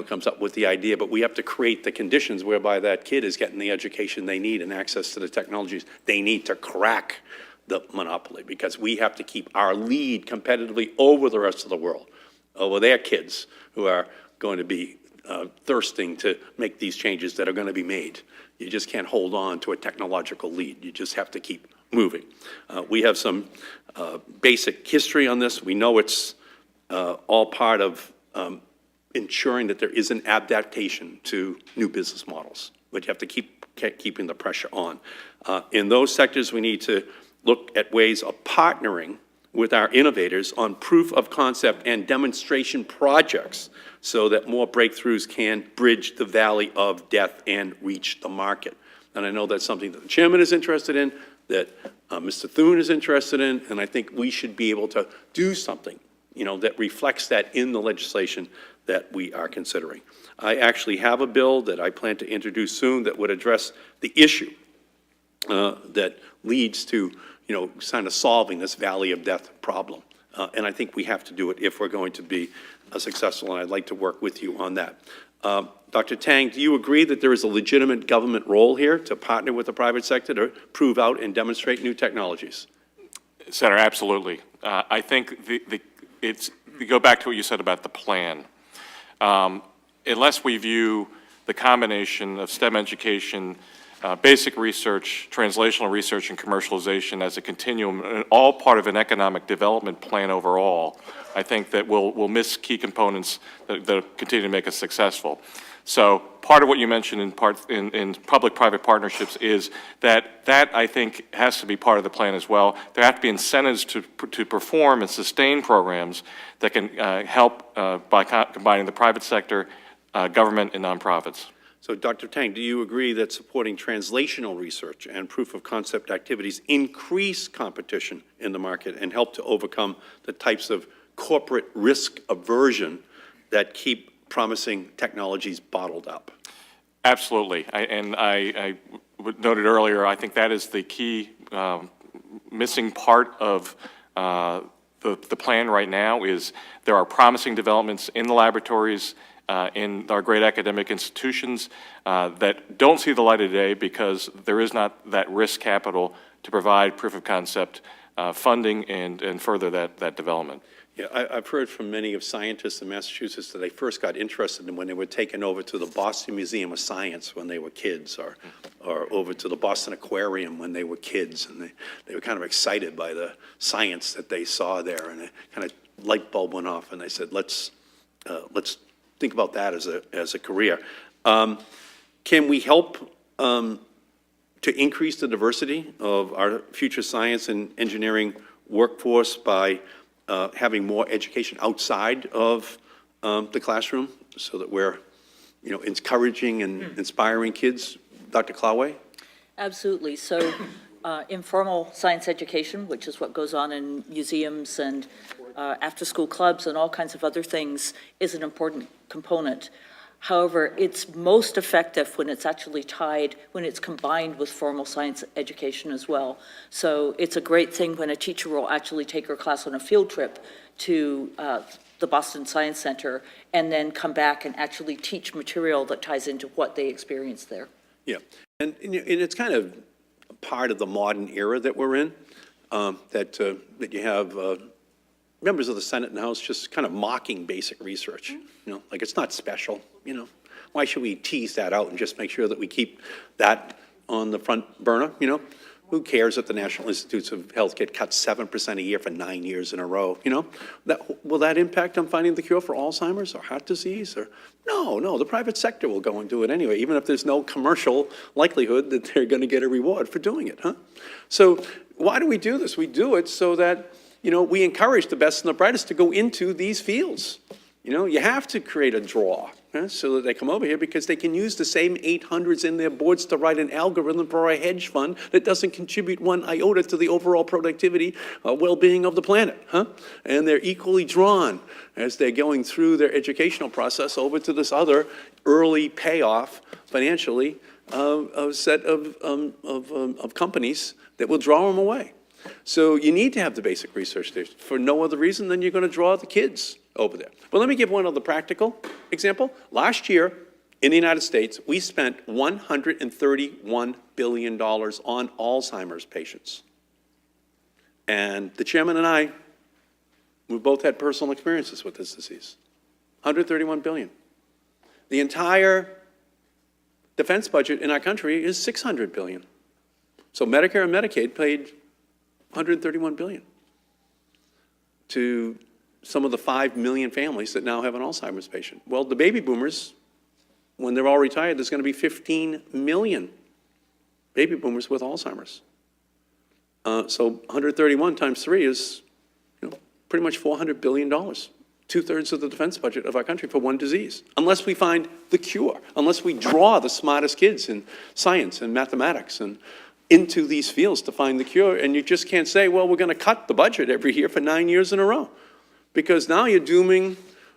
comes up with the idea. But we have to create the conditions whereby that kid is getting the education they need and access to the technologies they need to crack the monopoly, because we have to keep our lead competitively over the rest of the world, over their kids who are going to be thirsting to make these changes that are going to be made. You just can't hold on to a technological lead. You just have to keep moving. We have some basic history on this. We know it's all part of ensuring that there is an adaptation to new business models, but you have to keep keeping the pressure on. In those sectors, we need to look at ways of partnering with our innovators on proof of concept and demonstration projects so that more breakthroughs can bridge the valley of death and reach the market. And I know that's something that the chairman is interested in, that Mr. Thune is interested in, and I think we should be able to do something, that reflects that in the legislation that we are considering. I actually have a bill that I plan to introduce soon that would address the issue that leads to, kind of solving this valley of death problem. And I think we have to do it if we're going to be successful, and I'd like to work with you on that. Dr. Tang, do you agree that there is a legitimate government role here to partner with the private sector to prove out and demonstrate new technologies? Senator, absolutely. I think we go back to what you said about the plan. Unless we view the combination of STEM education, basic research, translational research, and commercialization as a continuum, and all part of an economic development plan overall, I think that we'll miss key components that continue to make us successful. So part of what you mentioned in public-private partnerships is that I think has to be part of the plan as well. There have to be incentives to perform and sustain programs that can help by combining the private sector, government, and nonprofits. So, Dr. Tang, do you agree that supporting translational research and proof of concept activities increase competition in the market and help to overcome the types of corporate risk aversion that keep promising technologies bottled up? Absolutely. I noted earlier, I think that is the key missing part of the plan right now is there are promising developments in the laboratories, in our great academic institutions that don't see the light of day because there is not that risk capital to provide proof of concept funding and further that development. Yeah, I've heard from many of scientists in Massachusetts that they first got interested in when they were taken over to the Boston Museum of Science when they were kids, or over to the Boston Aquarium when they were kids, and they were kind of excited by the science that they saw there, and a kind of light bulb went off, and they said, let's think about that as a career. Can we help to increase the diversity of our future science and engineering workforce by having more education outside of the classroom so that we're, encouraging and inspiring kids? Dr. Klawe? Absolutely. So informal science education, which is what goes on in museums and after-school clubs and all kinds of other things, is an important component. However, it's most effective when it's actually tied, when it's combined with formal science education as well. So it's a great thing when a teacher will actually take her class on a field trip to the Boston Science Center and then come back and actually teach material that ties into what they experienced there. Yeah, and it's kind of part of the modern era that we're in, that you have members of the Senate and House just kind of mocking basic research, like it's not special, Why should we tease that out and just make sure that we keep that on the front burner, Who cares that the National Institutes of Health get cut 7% a year for 9 years in a row, Will that impact on finding the cure for Alzheimer's or heart disease? Or no, the private sector will go and do it anyway, even if there's no commercial likelihood that they're going to get a reward for doing it, So why do we do this? We do it so that we encourage the best and the brightest to go into these fields. You have to create a draw so that they come over here because they can use the same 800s in their boards to write an algorithm for a hedge fund that doesn't contribute one iota to the overall productivity, well-being of the planet, And they're equally drawn as they're going through their educational process over to this other early payoff financially set of companies that will draw them away. So you need to have the basic research there for no other reason than you're going to draw the kids over there. But let me give one other practical example. Last year in the United States, we spent $131 billion on Alzheimer's patients. And the chairman and I, we both had personal experiences with this disease. $131 billion. The entire defense budget in our country is $600 billion. So Medicare and Medicaid paid $131 billion to some of the 5 million families that now have an Alzheimer's patient. Well, the baby boomers, when they're all retired, there's going to be 15 million baby boomers with Alzheimer's. So 131 times 3 is pretty much $400 billion, two-thirds of the defense budget of our country for one disease, unless we find the cure, unless we draw the smartest kids in science and mathematics and into these fields to find the cure. And you just can't say, well, we're going to cut the budget every year for 9 years in a row, because now you're dooming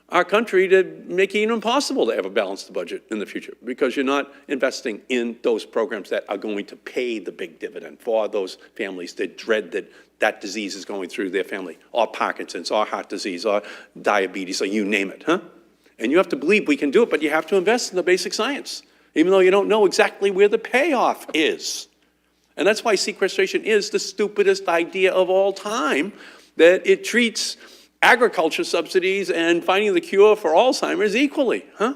our country to make it impossible to ever balance the budget in the future, because you're not investing in those programs that are going to pay the big dividend for those families that dread that that disease is going through their family, or Parkinson's, or heart disease, or diabetes, or you name it, huh? And you have to believe we can do it, but you have to invest in the basic science, even though you don't know exactly where the payoff is. And that's why sequestration is the stupidest idea of all time, that it treats agriculture subsidies and finding the cure for Alzheimer's equally, huh?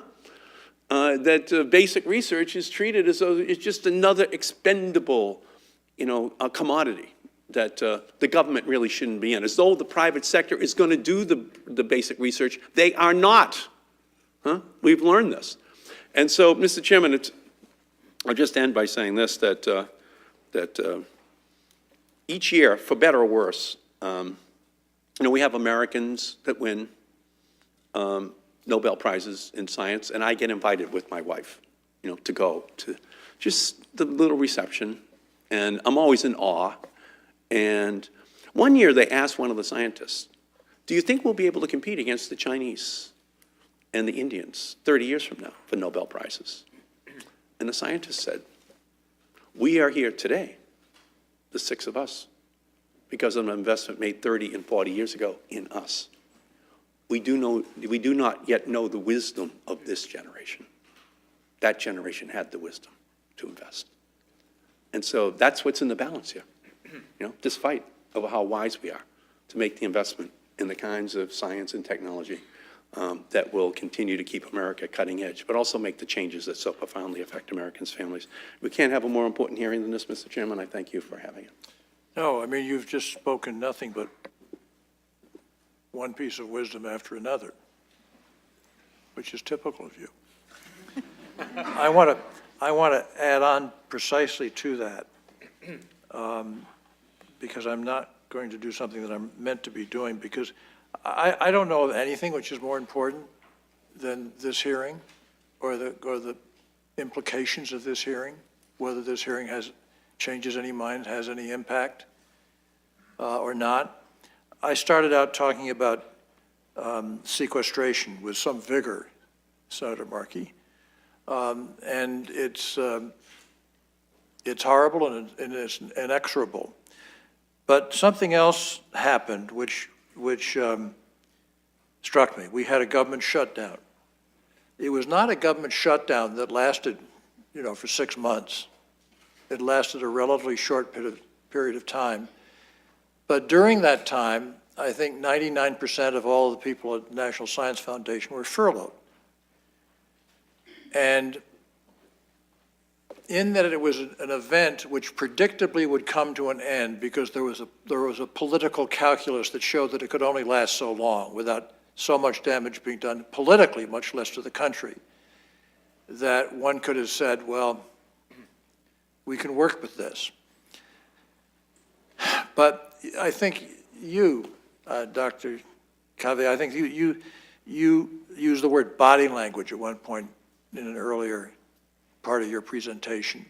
That basic research is treated as though it's just another expendable, a commodity that the government really shouldn't be in, as though the private sector is going to do the basic research. They are not, huh? We've learned this. And so, Mr. Chairman, I'll just end by saying this, that each year, for better or worse, we have Americans that win Nobel Prizes in science, and I get invited with my wife, to go to just the little reception, and I'm always in awe. And one year they asked one of the scientists, do you think we'll be able to compete against the Chinese and the Indians 30 years from now for Nobel Prizes? And the scientist said, we are here today, the six of us, because of an investment made 30 and 40 years ago in us. We do not yet know the wisdom of this generation. That generation had the wisdom to invest. And so that's what's in the balance here. This fight over how wise we are to make the investment in the kinds of science and technology that will continue to keep America cutting edge, but also make the changes that so profoundly affect Americans' families. We can't have a more important hearing than this, Mr. Chairman. I thank you for having it. No, I mean, you've just spoken nothing but one piece of wisdom after another, which is typical of you. I want to add on precisely to that, because I'm not going to do something that I'm meant to be doing, because I don't know of anything which is more important than this hearing or the implications of this hearing, whether this hearing changes any mind, has any impact or not. I started out talking about sequestration with some vigor, Senator Markey, and it's horrible and it's inexorable. But something else happened which struck me. We had a government shutdown. It was not a government shutdown that lasted, for 6 months. It lasted a relatively short period of time. But during that time, I think 99% of all the people at the National Science Foundation were furloughed. And in that it was an event which predictably would come to an end, because there was a political calculus that showed that it could only last so long without so much damage being done politically, much less to the country, that one could have said, well, we can work with this. But I think you, Dr. Klawe, I think you used the word body language at one point in an earlier part of your presentation.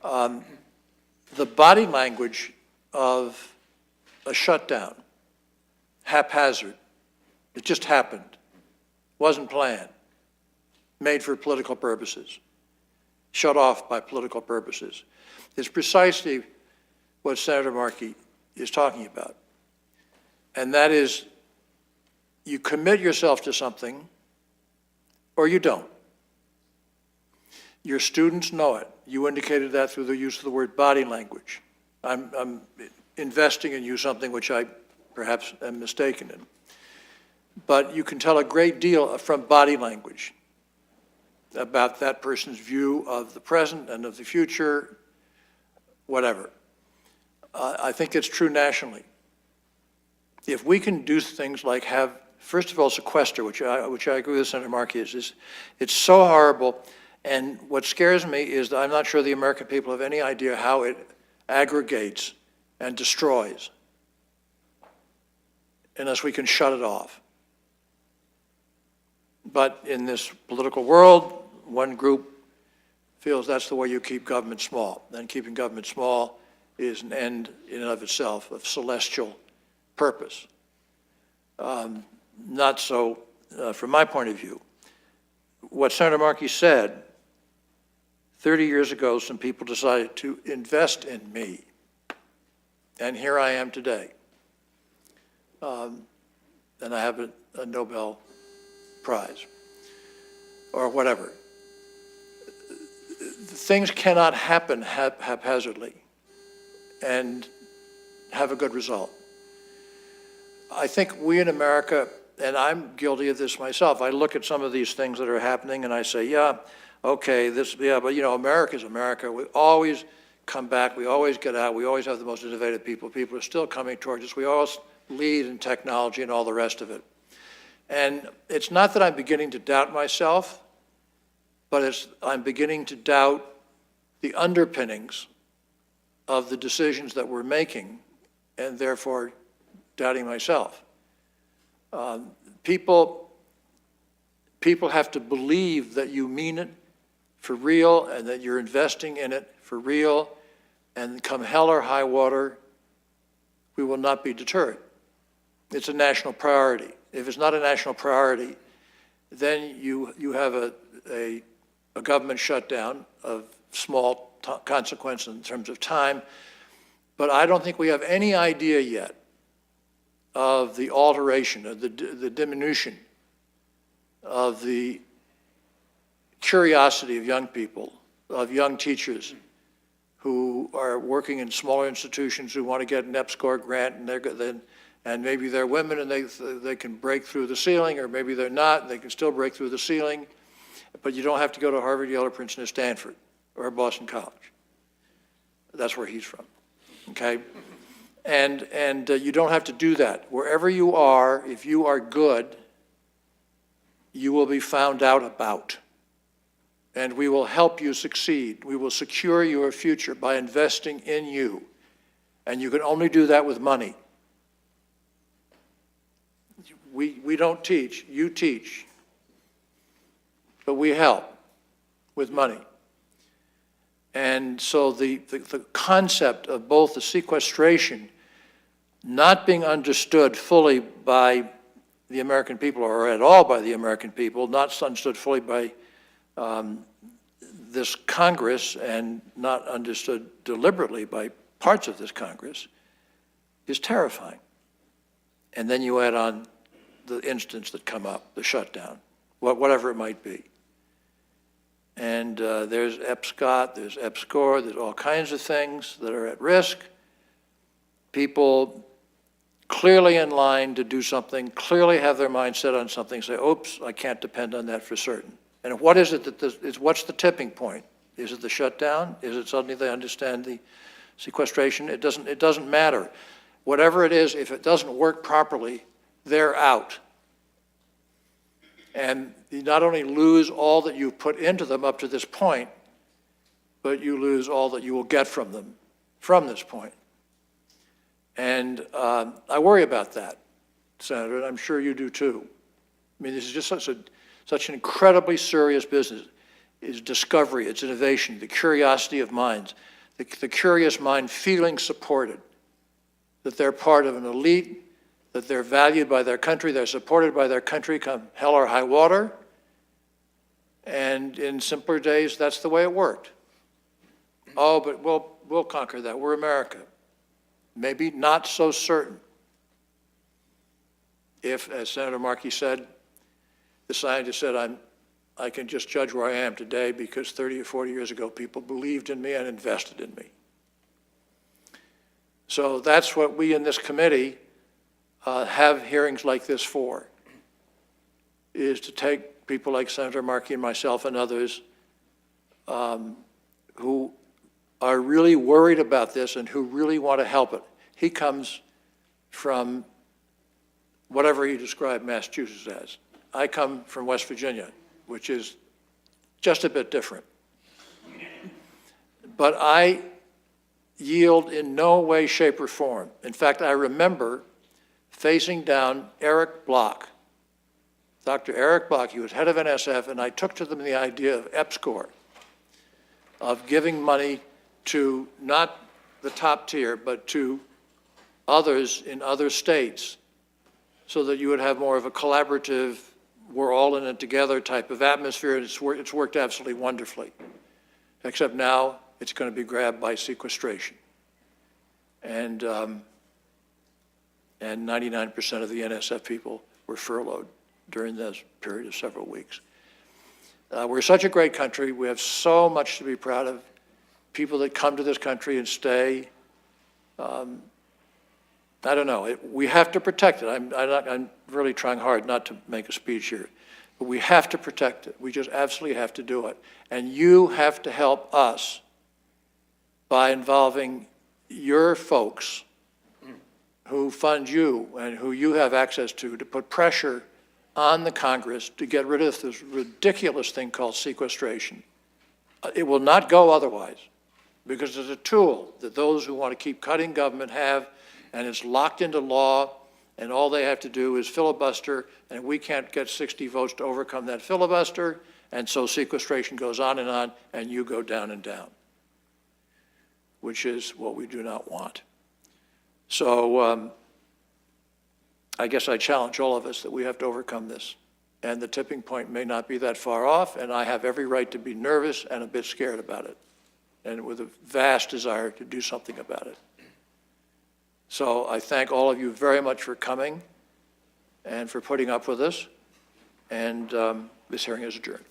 The body language of a shutdown, haphazard, it just happened, wasn't planned, made for political purposes, shut off by political purposes, is precisely what Senator Markey is talking about. And that is, you commit yourself to something or you don't. Your students know it. You indicated that through the use of the word body language. I'm investing in you something which I perhaps am mistaken in. But you can tell a great deal from body language about that person's view of the present and of the future, whatever. I think it's true nationally. If we can do things like first of all, sequester, which I agree with Senator Markey, it's so horrible. And what scares me is that I'm not sure the American people have any idea how it aggregates and destroys. unless we can shut it off. But in this political world, one group feels that's the way you keep government small. Then keeping government small is an end in and of itself of celestial purpose. Not so from my point of view. What Senator Markey said, 30 years ago, some people decided to invest in me. And here I am today. And I have a Nobel Prize, or whatever. Things cannot happen haphazardly and have a good result. I think we in America, and I'm guilty of this myself, I look at some of these things that are happening and I say, yeah, okay, but you know, America's America. We always come back, we always get out, we always have the most innovative people. People are still coming towards us. We always lead in technology and all the rest of it. And it's not that I'm beginning to doubt myself, but I'm beginning to doubt the underpinnings of the decisions that we're making, and therefore doubting myself. People have to believe that you mean it for real and that you're investing in it for real, and come hell or high water, we will not be deterred. It's a national priority. If it's not a national priority, then you have a government shutdown of small consequence in terms of time. But I don't think we have any idea yet of the alteration, of the diminution of the curiosity of young people, of young teachers who are working in smaller institutions who want to get an EPSCoR grant, and maybe they're women and they can break through the ceiling, or maybe they're not, and they can still break through the ceiling, but you don't have to go to Harvard, Yale, or Princeton, or Stanford, or Boston College. That's where he's from, okay? And you don't have to do that. Wherever you are, if you are good, you will be found out about. And we will help you succeed. We will secure your future by investing in you. And you can only do that with money. We don't teach, you teach. But we help with money. And so the concept of both the sequestration not being understood fully by the American people, or at all by the American people, not understood fully by this Congress, and not understood deliberately by parts of this Congress, is terrifying. And then you add on the incidents that come up, the shutdown, whatever it might be. And there's EPSCOT, there's EPSCoR, there's all kinds of things that are at risk. People clearly in line to do something, clearly have their mind set on something, say, oops, I can't depend on that for certain. And what is it what's the tipping point? Is it the shutdown? Is it suddenly they understand the sequestration? It doesn't matter. Whatever it is, if it doesn't work properly, they're out. And you not only lose all that you've put into them up to this point, but you lose all that you will get from them from this point. And I worry about that, Senator, and I'm sure you do too. I mean, this is just such an incredibly serious business. It's discovery, it's innovation, the curiosity of minds, the curious mind feeling supported, that they're part of an elite, that they're valued by their country, they're supported by their country come hell or high water. And in simpler days, that's the way it worked. Oh, but we'll conquer that. We're America. Maybe not so certain. If, as Senator Markey said, the scientist said, I can just judge where I am today because 30 or 40 years ago, people believed in me and invested in me. So that's what we in this committee have hearings like this for, is to take people like Senator Markey and myself and others who are really worried about this and who really want to help it. He comes from whatever he described Massachusetts as. I come from West Virginia, which is just a bit different. But I yield in no way, shape, or form. In fact, I remember facing down Eric Bloch. Dr. Eric Bloch, he was head of NSF, and I took to them the idea of EPSCoR, of giving money to not the top tier, but to others in other states, so that you would have more of a collaborative, we're all in it together type of atmosphere, and it's worked absolutely wonderfully. Except now, it's going to be grabbed by sequestration. And 99% of the NSF people were furloughed during this period of several weeks. We're such a great country. We have so much to be proud of. People that come to this country and stay. I don't know. We have to protect it. I'm really trying hard not to make a speech here. But we have to protect it. We just absolutely have to do it. And you have to help us by involving your folks who fund you and who you have access to put pressure on the Congress to get rid of this ridiculous thing called sequestration. It will not go otherwise, because it's a tool that those who want to keep cutting government have, and it's locked into law, and all they have to do is filibuster, and we can't get 60 votes to overcome that filibuster, and so sequestration goes on, and you go down and down, which is what we do not want. So I guess I challenge all of us that we have to overcome this, and the tipping point may not be that far off, and I have every right to be nervous and a bit scared about it, and with a vast desire to do something about it. So I thank all of you very much for coming and for putting up with us, and this hearing is adjourned.